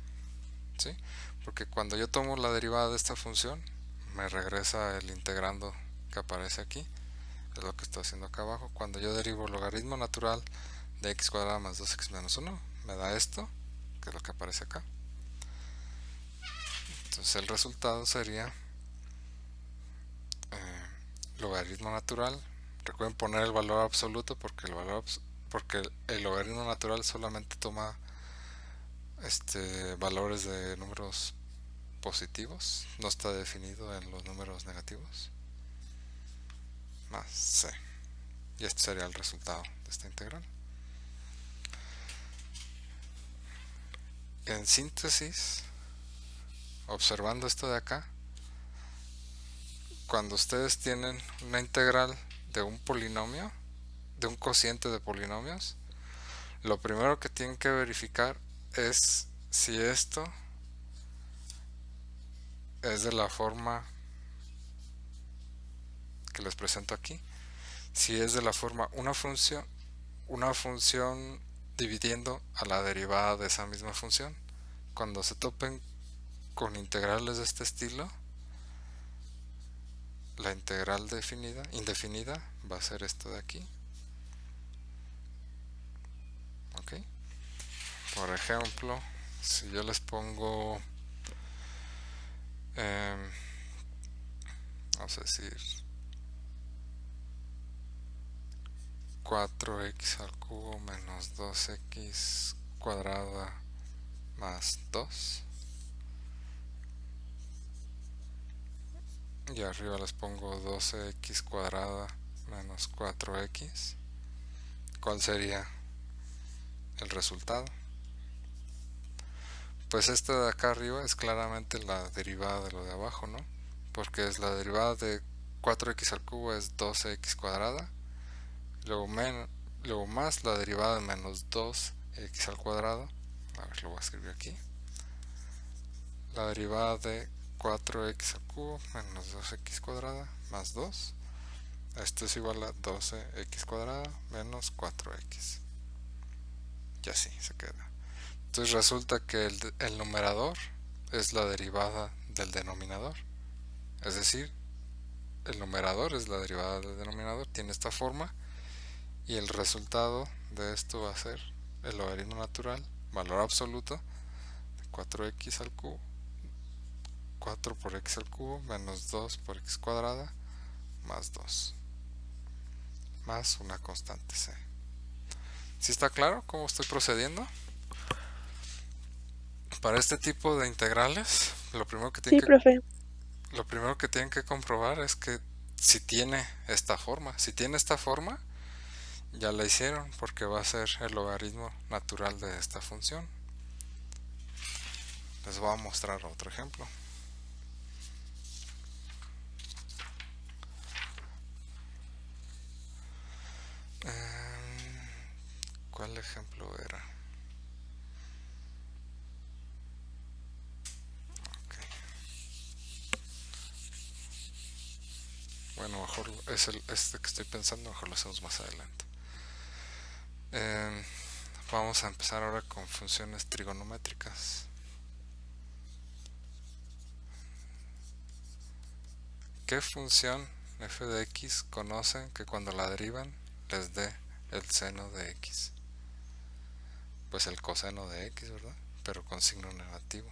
¿Sí? Porque cuando yo tomo la derivada de esta función me regresa el integrando que aparece aquí. Es lo que estoy haciendo acá abajo. Cuando yo derivo el logaritmo natural de x cuadrada más 2x menos 1 me da esto, que es lo que aparece acá. Entonces el resultado sería logaritmo natural. Recuerden poner el valor absoluto porque el logaritmo natural solamente toma valores de números positivos, no está definido en los números negativos, más c, y este sería el resultado de esta integral. En síntesis, observando esto de acá, cuando ustedes tienen una integral de un polinomio, de un cociente de polinomios, lo primero que tienen que verificar es si esto es de la forma que les presento aquí. Si es de la forma una función dividiendo a la derivada de esa misma función. Cuando se topen con integrales de este estilo, la integral indefinida va a ser esto de aquí. Ok. Por ejemplo, si yo les pongo, vamos a decir 4x al cubo menos 2x cuadrada más 2, y arriba les pongo 12x cuadrada menos 4x, ¿cuál sería el resultado? Pues esta de acá arriba es claramente la derivada de lo de abajo, ¿no? Porque es la derivada de 4x al cubo es 12x cuadrada, luego más la derivada de menos 2x al cuadrado, a ver, lo voy a escribir aquí, la derivada de 4x al cubo menos 2x cuadrada más 2, esto es igual a 12x cuadrada menos 4x, y así se queda. Entonces resulta que el numerador es la derivada del denominador, es decir, el numerador es la derivada del denominador, tiene esta forma, y el resultado de esto va a ser el logaritmo natural, valor absoluto, de 4x al cubo, 4 por x al cubo, menos 2 por x cuadrada, más 2, más una constante c. ¿Sí está claro cómo estoy procediendo? Para este tipo de integrales, lo primero que Sí, profe. tienen que comprobar es que si tiene esta forma. Si tiene esta forma, ya la hicieron, porque va a ser el logaritmo natural de esta función. Les voy a mostrar otro ejemplo. ¿Cuál ejemplo era? Okay. Bueno, mejor es este que estoy pensando, mejor lo hacemos más adelante. Vamos a empezar ahora con funciones trigonométricas. ¿Qué función f de x conocen que cuando la derivan les dé el seno de x? Pues el coseno de x, ¿verdad? Pero con signo negativo.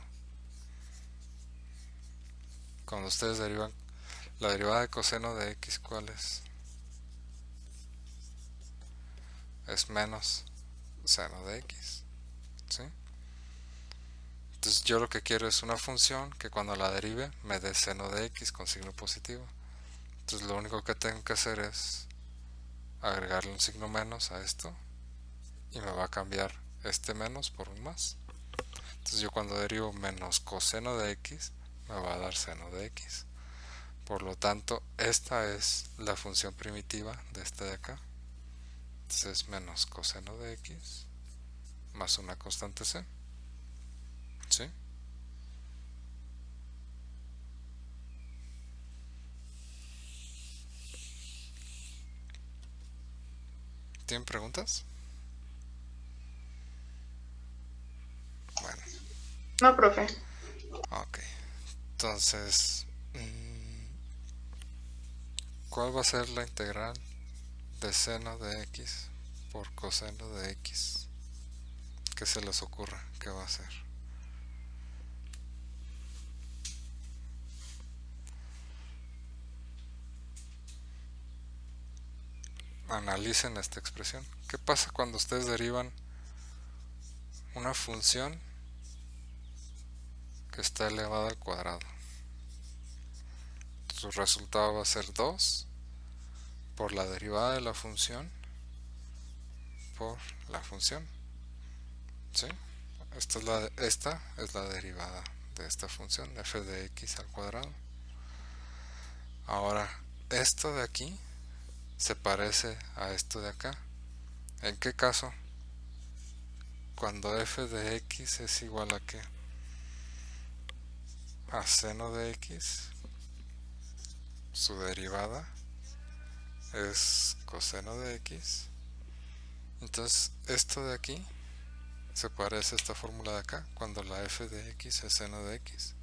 Cuando ustedes derivan la derivada de coseno de x, ¿cuál es? Es menos seno de x, ¿sí? Entonces yo lo que quiero es una función que cuando la derive me dé seno de x con signo positivo. Entonces lo único que tengo que hacer es agregarle un signo menos a esto, y me va a cambiar este menos por un más. Entonces yo cuando derivo menos coseno de x, me va a dar seno de x. Por lo tanto, esta es la función primitiva de este de acá. Entonces es menos coseno de x más una constante c. ¿Sí? ¿Tienen preguntas? Bueno. No, profe. Ok. Entonces, ¿cuál va a ser la integral de seno de x por coseno de x? ¿Qué se les ocurra? ¿Qué va a ser? Analicen esta expresión. ¿Qué pasa cuando ustedes derivan una función que está elevada al cuadrado? Su resultado va a ser 2 por la derivada de la función por la función. ¿Sí? Esta es la derivada de esta función, f de x al cuadrado. Ahora, esto de aquí se parece a esto de acá. ¿En qué caso? Cuando f de x es igual a ¿qué? A seno de x, su derivada es coseno de x. Entonces esto de aquí se parece a esta fórmula de acá, cuando la f de x es seno de x.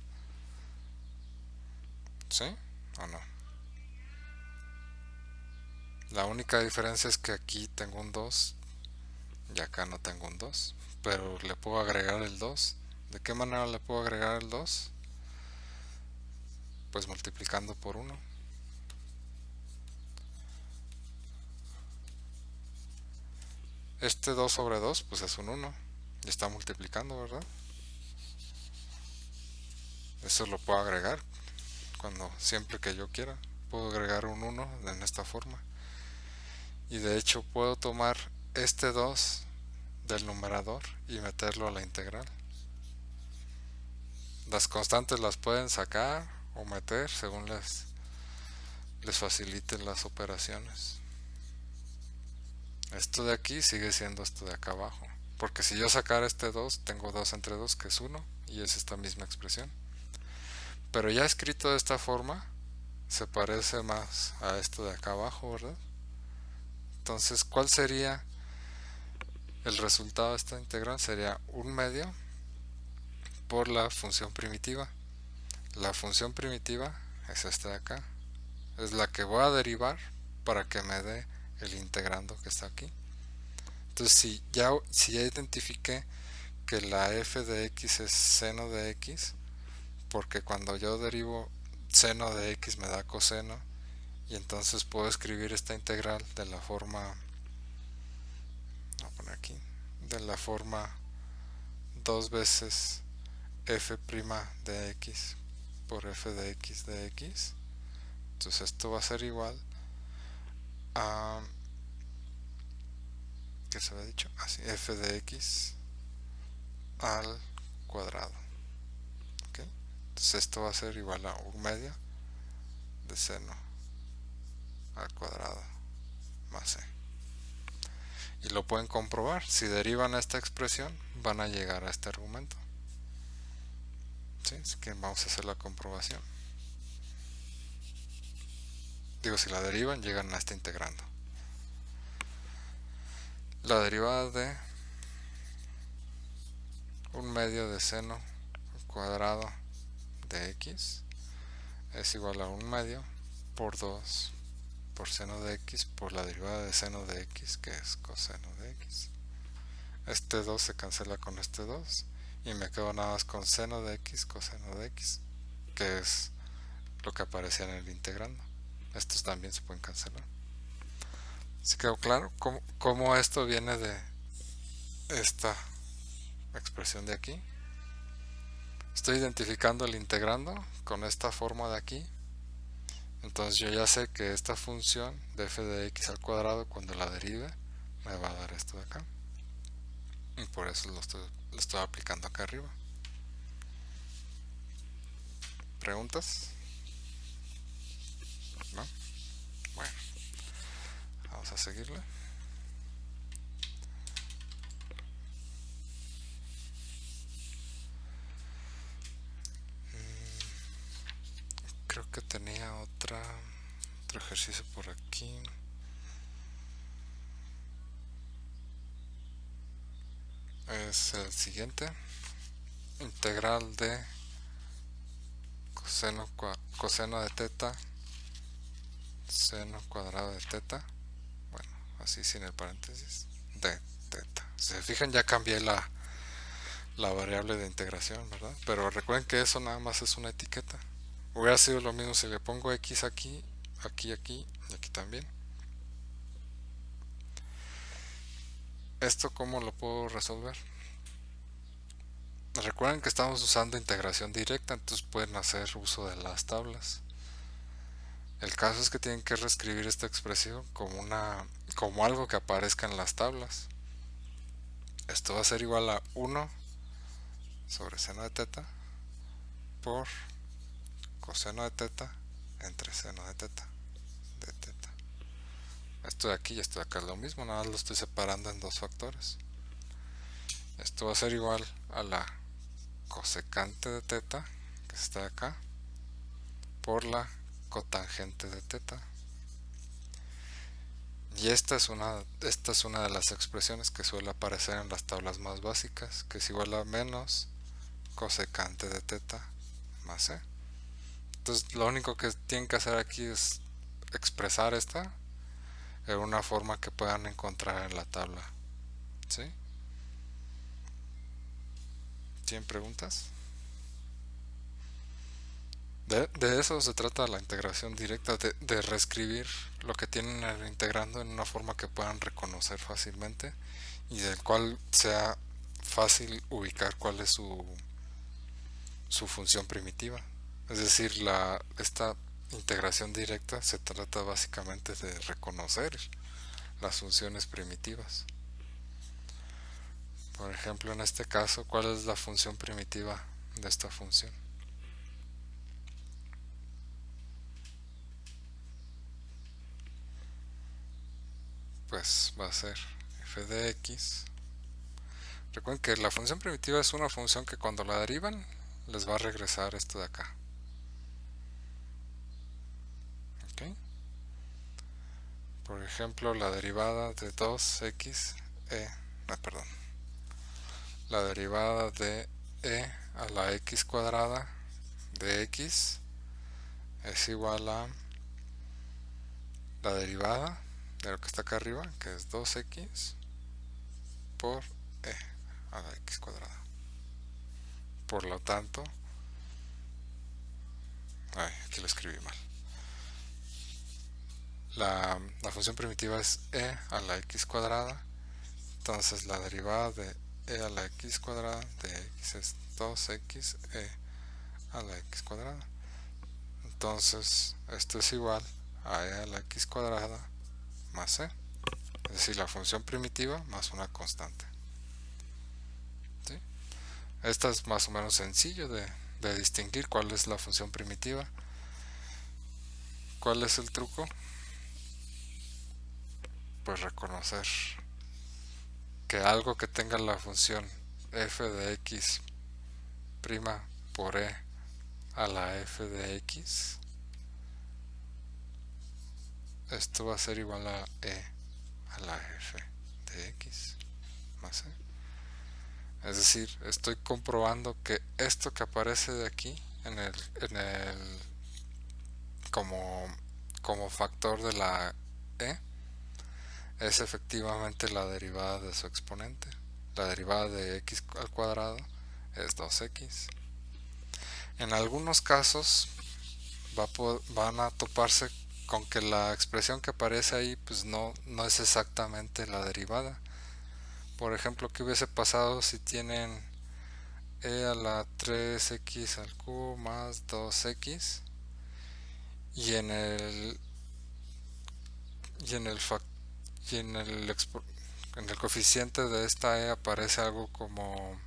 ¿Sí o no? La única diferencia es que aquí tengo un 2 y acá no tengo un 2, pero le puedo agregar el 2. ¿De qué manera le puedo agregar el 2? Pues multiplicando por 1. Este 2 sobre 2 pues es un 1 y está multiplicando, ¿verdad? Eso lo puedo agregar siempre que yo quiera. Puedo agregar un 1 en esta forma. Y de hecho puedo tomar este 2 del numerador y meterlo a la integral. Las constantes las pueden sacar o meter según les faciliten las operaciones. Esto de aquí sigue siendo esto de acá abajo, porque si yo sacara este 2, tengo 2 entre 2 que es 1 y es esta misma expresión. Pero ya escrito de esta forma se parece más a esto de acá abajo, ¿verdad? Entonces, ¿cuál sería el resultado de esta integral? Sería 1/2 por la función primitiva. La función primitiva es esta de acá, es la que voy a derivar para que me dé el integrando que está aquí. Entonces si ya identifiqué que la f de x es seno de x, porque cuando yo derivo seno de x me da coseno, y entonces puedo escribir esta integral de la forma, voy a poner aquí, de la forma 2 veces f' de x por f de x de x. Entonces esto va a ser igual a, ¿qué se había dicho? Así, f de x al cuadrado. ¿Okay? Entonces esto va a ser igual a 1/2 de seno al cuadrado más c. Y lo pueden comprobar. Si derivan esta expresión, van a llegar a este argumento. ¿Sí? Así que vamos a hacer la comprobación. Digo, si la derivan, llegan a este integrando. La derivada de 1/2 de seno al cuadrado de x es igual a 1/2 por 2 por seno de x por la derivada de seno de x, que es coseno de x. Este 2 se cancela con este 2 y me quedo nada más con seno de x, coseno de x, que es lo que aparecía en el integrando. Estos también se pueden cancelar. ¿Se quedó claro cómo esto viene de esta expresión de aquí? Estoy identificando el integrando con esta forma de aquí. Entonces yo ya sé que esta función de f de x al cuadrado, cuando la derive, me va a dar esto de acá. Y por eso lo estoy aplicando acá arriba. ¿Preguntas? ¿No? Bueno, vamos a seguirle. Creo que tenía otro ejercicio por aquí. Es el siguiente. Integral de coseno de teta seno cuadrado de teta, bueno, así sin el paréntesis, de teta. Si se fijan, ya cambié la variable de integración, ¿verdad? Pero recuerden que eso nada más es una etiqueta. Hubiera sido lo mismo si le pongo x aquí, aquí, aquí y aquí también. ¿Esto cómo lo puedo resolver? Recuerden que estamos usando integración directa, entonces pueden hacer uso de las tablas. El caso es que tienen que reescribir esta expresión como algo que aparezca en las tablas. Esto va a ser igual a 1 sobre seno de teta por coseno de teta entre seno de teta de teta. Esto de aquí y esto de acá es lo mismo, nada más lo estoy separando en dos factores. Esto va a ser igual a la cosecante de teta, que está acá, por la cotangente de teta. Y esta es una de las expresiones que suele aparecer en las tablas más básicas, que es igual a menos cosecante de teta más c. Entonces lo único que tienen que hacer aquí es expresar esta en una forma que puedan encontrar en la tabla. ¿Sí? ¿Tienen preguntas? De eso se trata la integración directa, de reescribir lo que tienen integrando en una forma que puedan reconocer fácilmente y del cual sea fácil ubicar cuál es su función primitiva. Es decir, esta integración directa se trata básicamente de reconocer las funciones primitivas. Por ejemplo, en este caso, ¿cuál es la función primitiva de esta función? Pues va a ser f de x. Recuerden que la función primitiva es una función que cuando la derivan les va a regresar esto de acá. ¿Ok? Por ejemplo, la derivada de 2x perdón, la derivada de e a la x cuadrada de x es igual a la derivada de lo que está acá arriba, que es 2x por e a la x cuadrada. Por lo tanto, aquí lo escribí mal. La función primitiva es e a la x cuadrada, entonces la derivada de e a la x cuadrada de x es 2x e a la x cuadrada. Entonces esto es igual a e a la x cuadrada más e, es decir, la función primitiva más una constante. ¿Sí? Esta es más o menos sencillo de distinguir cuál es la función primitiva. ¿Cuál es el truco? Pues reconocer que algo que tenga la función f de x prima por e a la f de x, esto va a ser igual a e a la f de x más e. Es decir, estoy comprobando que esto que aparece de aquí en el como factor de la e es efectivamente la derivada de su exponente. La derivada de x al cuadrado es 2x. En algunos casos van a toparse con que la expresión que aparece ahí pues no es exactamente la derivada. Por ejemplo, ¿qué hubiese pasado si tienen e a la 3x al cubo más 2x y en el coeficiente de esta e aparece algo como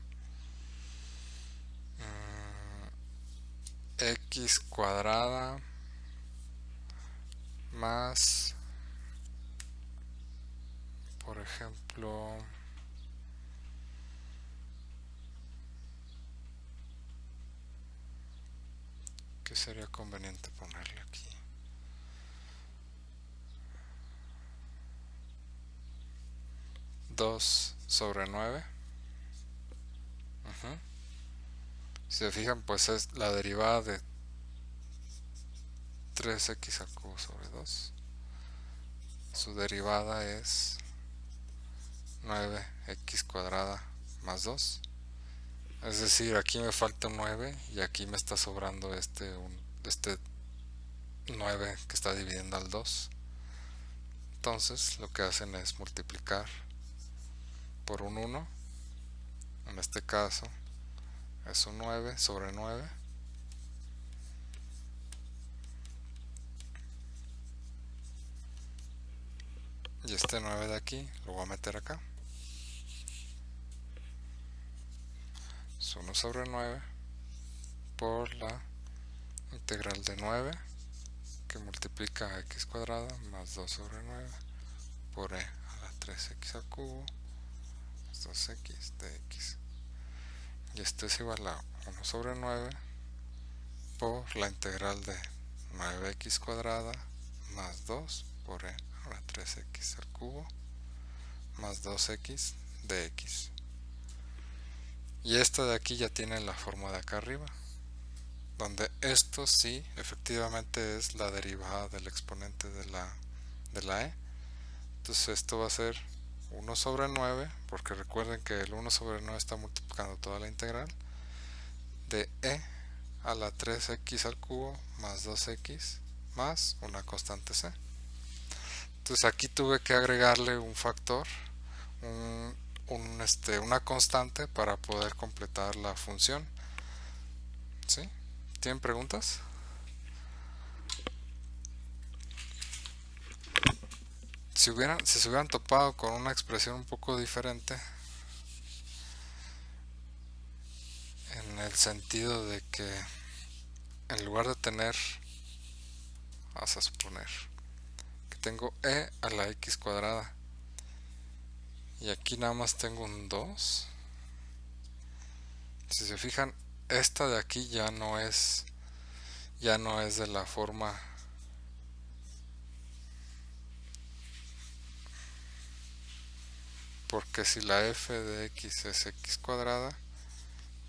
x cuadrada más, por ejemplo, ¿qué sería conveniente ponerle aquí? (2/9). Si se fijan, pues es la derivada de 3x al cubo sobre 2. Su derivada es 9x cuadrada más 2. Es decir, aquí me falta un 9 y aquí me está sobrando este 9 que está dividiendo al 2. Entonces lo que hacen es multiplicar por un 1. En este caso es un 9 sobre 9. Y este 9 de aquí lo voy a meter acá. Es 1 sobre 9 por la integral de 9 que multiplica a x cuadrada más 2 sobre 9 por e a la 3x al cubo más 2x de x. Y esto es igual a 1 sobre 9 por la integral de 9x cuadrada más 2 por e a la 3x al cubo más 2x de x. Y esto de aquí ya tiene la forma de acá arriba, donde esto sí efectivamente es la derivada del exponente de la e, Entonces esto va a ser 1 sobre 9, porque recuerden que el 1 sobre 9 está multiplicando toda la integral de e a la 3x al cubo más 2x más una constante c. Entonces aquí tuve que agregarle un factor, una constante para poder completar la función. ¿Sí? ¿Tienen preguntas? Si se hubieran topado con una expresión un poco diferente, en el sentido de que en lugar de tener, vamos a suponer que tengo e a la x cuadrada y aquí nada más tengo un 2, si se fijan, esta de aquí ya no es de la forma, porque si la f de x es x cuadrada,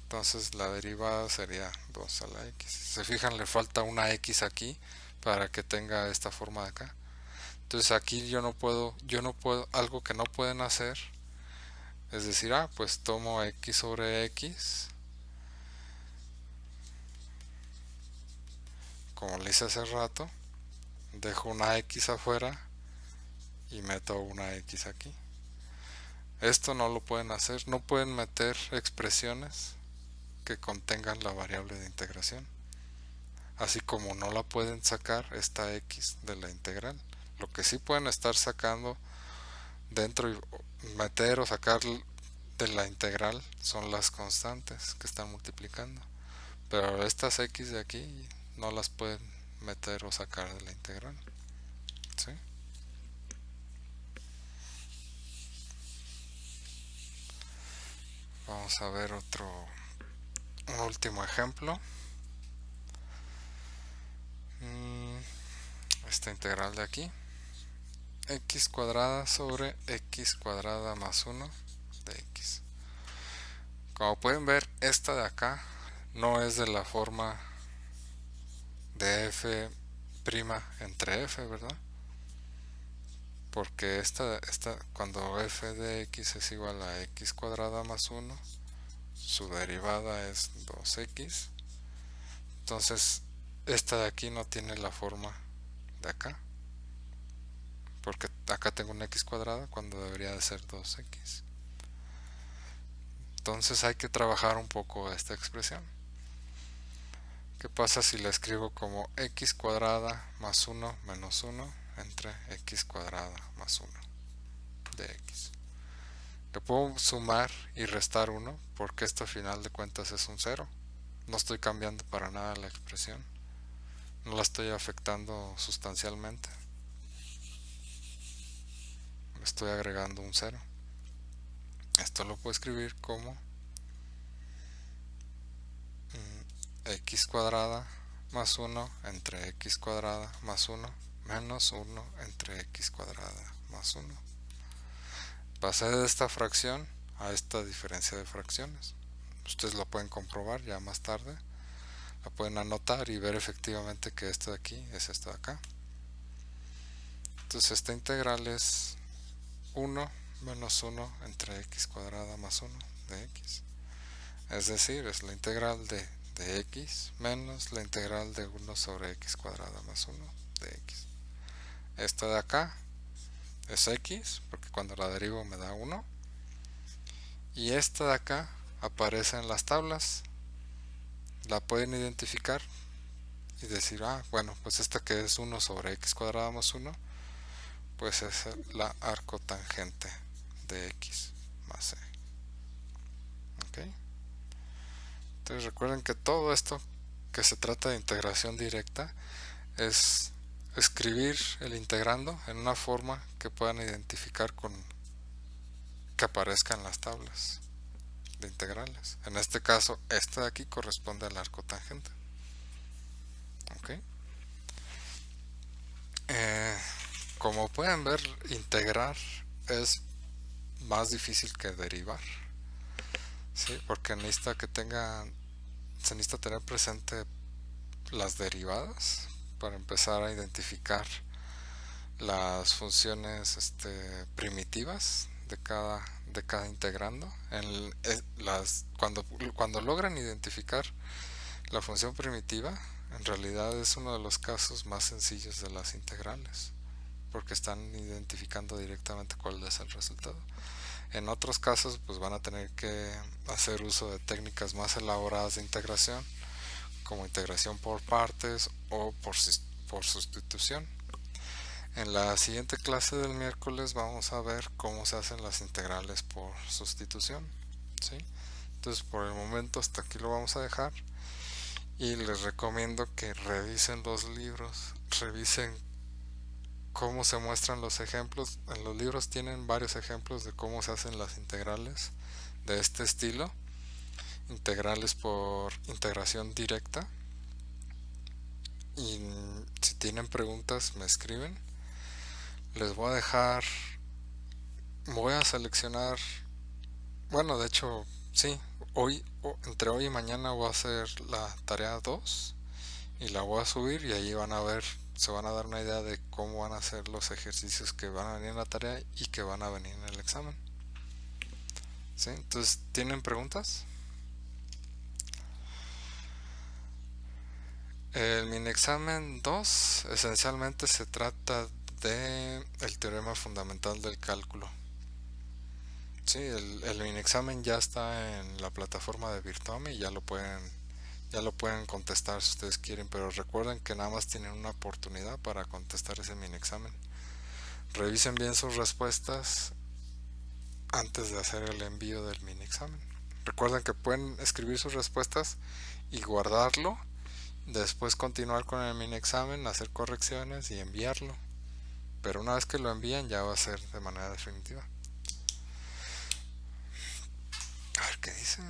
entonces la derivada sería 2 a la x. Si se fijan, le falta una x aquí para que tenga esta forma de acá. Entonces aquí yo no puedo, algo que no pueden hacer es decir, pues tomo x sobre x, como le hice hace rato, dejo una x afuera y meto una x aquí. Esto no lo pueden hacer, no pueden meter expresiones que contengan la variable de integración, así como no la pueden sacar esta x de la integral. Lo que sí pueden estar sacando dentro y meter o sacar de la integral son las constantes que están multiplicando, pero estas x de aquí no las pueden meter o sacar de la integral. ¿Sí? Vamos a ver un último ejemplo. Esta integral de aquí, x cuadrada sobre x cuadrada más 1 de x. Como pueden ver, esta de acá no es de la forma de f' entre f, ¿verdad? Porque esta cuando f de x es igual a x cuadrada más 1, su derivada es 2x. Entonces esta de aquí no tiene la forma de acá, porque acá tengo una x cuadrada cuando debería de ser 2x. Entonces hay que trabajar un poco esta expresión. ¿Qué pasa si la escribo como x cuadrada más 1 menos 1 entre x cuadrada más 1 de x? Le puedo sumar y restar 1 porque esto a final de cuentas es un 0. No estoy cambiando para nada la expresión, no la estoy afectando sustancialmente, estoy agregando un 0. Esto lo puedo escribir como x cuadrada más 1 entre x cuadrada más 1 menos 1 entre x cuadrada más 1. Pasé de esta fracción a esta diferencia de fracciones. Ustedes lo pueden comprobar ya más tarde, la pueden anotar y ver efectivamente que esto de aquí es esto de acá. Entonces esta integral es 1 menos 1 entre x cuadrada más 1 de x. Es decir, es la integral de x menos la integral de 1 sobre x cuadrada más 1 de x. Esta de acá es x, porque cuando la derivo me da 1. Y esta de acá aparece en las tablas. La pueden identificar y decir, bueno, pues esta que es 1 sobre x cuadrada más 1, pues es la arcotangente de x más e. ¿Ok? Entonces recuerden que todo esto que se trata de integración directa es escribir el integrando en una forma que puedan identificar con que aparezca en las tablas de integrales. En este caso, esta de aquí corresponde al arcotangente. ¿Ok? Como pueden ver, integrar es más difícil que derivar. ¿Sí? Porque se necesita tener presente las derivadas para empezar a identificar las funciones primitivas de cada integrando. Cuando logran identificar la función primitiva, en realidad es uno de los casos más sencillos de las integrales, porque están identificando directamente cuál es el resultado. En otros casos, pues van a tener que hacer uso de técnicas más elaboradas de integración, como integración por partes o por sustitución. En la siguiente clase del miércoles vamos a ver cómo se hacen las integrales por sustitución, ¿sí? Entonces, por el momento hasta aquí lo vamos a dejar y les recomiendo que revisen los libros, revisen cómo se muestran los ejemplos. En los libros tienen varios ejemplos de cómo se hacen las integrales de este estilo, integrales por integración directa. Y si tienen preguntas me escriben. Les voy a dejar, voy a seleccionar, bueno, de hecho sí, entre hoy y mañana voy a hacer la tarea 2 y la voy a subir, y ahí van a ver, se van a dar una idea de cómo van a ser los ejercicios que van a venir en la tarea y que van a venir en el examen. ¿Sí? Entonces, ¿tienen preguntas? El mini examen 2 esencialmente se trata de el teorema fundamental del cálculo. Sí, el mini examen ya está en la plataforma de Virtuomi y ya lo pueden contestar si ustedes quieren, pero recuerden que nada más tienen una oportunidad para contestar ese mini examen. Revisen bien sus respuestas antes de hacer el envío del mini examen. Recuerden que pueden escribir sus respuestas y guardarlo, después continuar con el mini examen, hacer correcciones y enviarlo, pero una vez que lo envían ya va a ser de manera definitiva. A ver qué dice.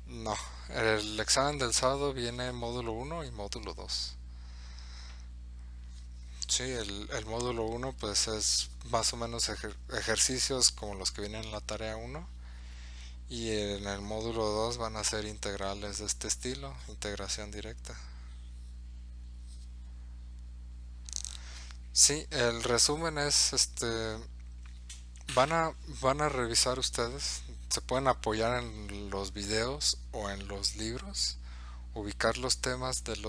No, el examen del sábado viene módulo 1 y módulo 2. Sí, el módulo 1 pues es más o menos ejercicios como los que vienen en la tarea 1, y en el módulo 2 van a ser integrales de este estilo, integración directa. Sí, el resumen es van a revisar ustedes, se pueden apoyar en los videos o en los libros, ubicar los temas del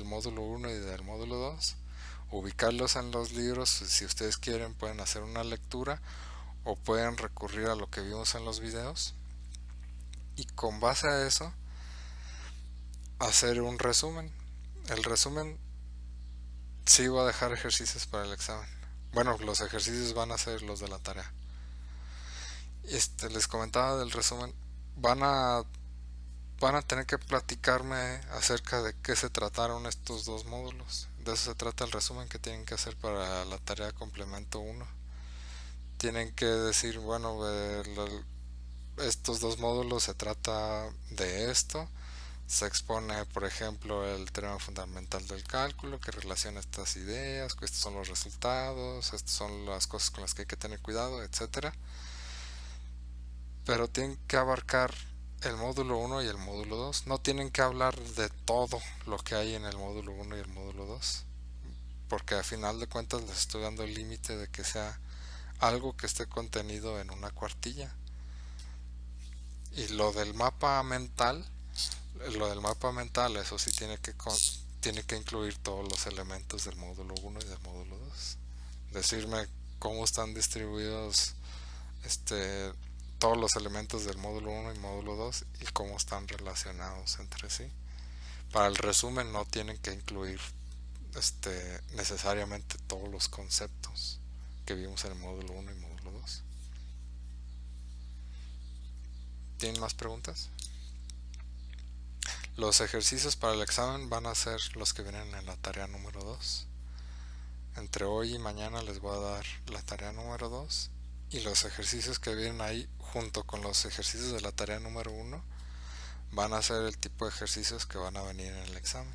módulo 1 y del módulo 2, ubicarlos en los libros. Si ustedes quieren pueden hacer una lectura o pueden recurrir a lo que vimos en los videos, y con base a eso hacer un resumen. El resumen sí va a dejar ejercicios para el examen. Bueno, los ejercicios van a ser los de la tarea. Les comentaba del resumen. Van a tener que platicarme acerca de qué se trataron estos dos módulos. De eso se trata el resumen que tienen que hacer para la tarea complemento 1. Tienen que decir, bueno, estos dos módulos se trata de esto. Se expone, por ejemplo, el teorema fundamental del cálculo, que relaciona estas ideas, que estos son los resultados, estas son las cosas con las que hay que tener cuidado, etcétera. Pero tienen que abarcar el módulo 1 y el módulo 2. No tienen que hablar de todo lo que hay en el módulo 1 y el módulo 2, porque a final de cuentas les estoy dando el límite de que sea algo que esté contenido en una cuartilla. Y lo del mapa mental, eso sí tiene que incluir todos los elementos del módulo 1 y del módulo 2. Decirme cómo están distribuidos todos los elementos del módulo 1 y módulo 2 y cómo están relacionados entre sí. Para el resumen no tienen que incluir necesariamente todos los conceptos que vimos en el módulo 1 y módulo 2. ¿Tienen más preguntas? Los ejercicios para el examen van a ser los que vienen en la tarea número 2. Entre hoy y mañana les voy a dar la tarea número 2, y los ejercicios que vienen ahí junto con los ejercicios de la tarea número 1 van a ser el tipo de ejercicios que van a venir en el examen.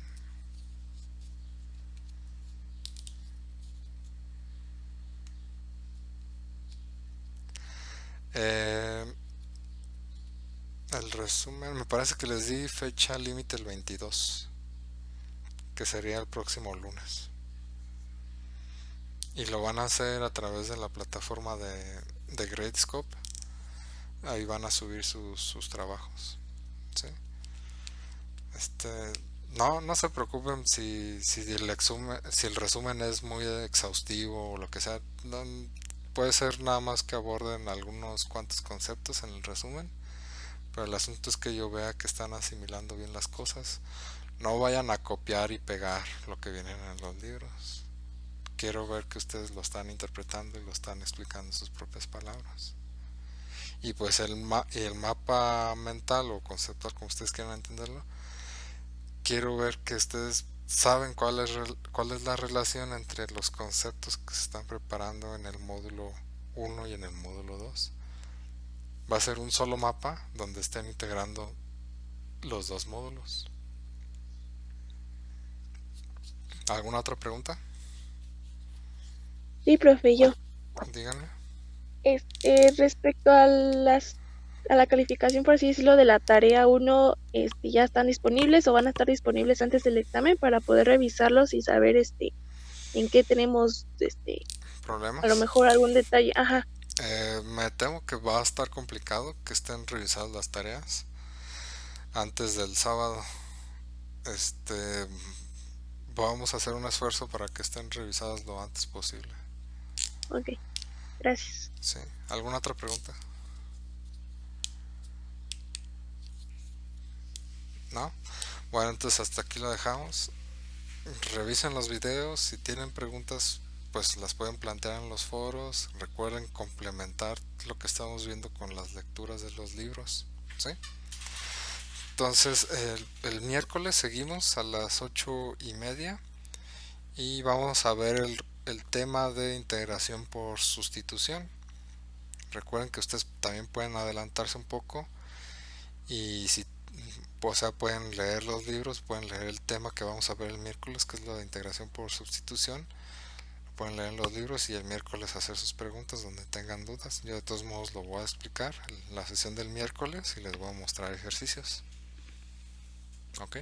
El resumen, me parece que les di fecha límite el 22. que sería el próximo lunes. Y lo van a hacer a través de la plataforma de Gradescope. Ahí van a subir sus trabajos. ¿Sí? No se preocupen si el resumen es muy exhaustivo o lo que sea. Puede ser nada más que aborden algunos cuantos conceptos en el resumen, pero el asunto es que yo vea que están asimilando bien las cosas. No vayan a copiar y pegar lo que vienen en los libros. Quiero ver que ustedes lo están interpretando y lo están explicando en sus propias palabras. Y pues el mapa mental o conceptual, como ustedes quieran entenderlo, quiero ver que ustedes saben cuál es la relación entre los conceptos que se están preparando en el módulo 1 y en el módulo 2. Va a ser un solo mapa donde estén integrando los dos módulos. ¿Alguna otra pregunta? Sí, profe, yo. Díganme. Respecto a la calificación, por así decirlo, de la tarea 1, ¿ya están disponibles o van a estar disponibles antes del examen para poder revisarlos y saber en qué tenemos a lo ¿Problemas? mejor algún detalle? Ajá. Me temo que va a estar complicado que estén revisadas las tareas antes del sábado. Vamos a hacer un esfuerzo para que estén revisadas lo antes posible. Ok, gracias. Sí. ¿Alguna otra pregunta? ¿No? Bueno, entonces hasta aquí lo dejamos. Revisen los videos. Si tienen preguntas, pues las pueden plantear en los foros. Recuerden complementar lo que estamos viendo con las lecturas de los libros. ¿Sí? Entonces el miércoles seguimos a las 8:30 y vamos a ver el tema de integración por sustitución. Recuerden que ustedes también pueden adelantarse un poco y si pueden leer los libros, pueden leer el tema que vamos a ver el miércoles, que es lo de integración por sustitución. Pueden leer los libros y el miércoles hacer sus preguntas donde tengan dudas. Yo de todos modos lo voy a explicar en la sesión del miércoles y les voy a mostrar ejercicios. ¿Ok?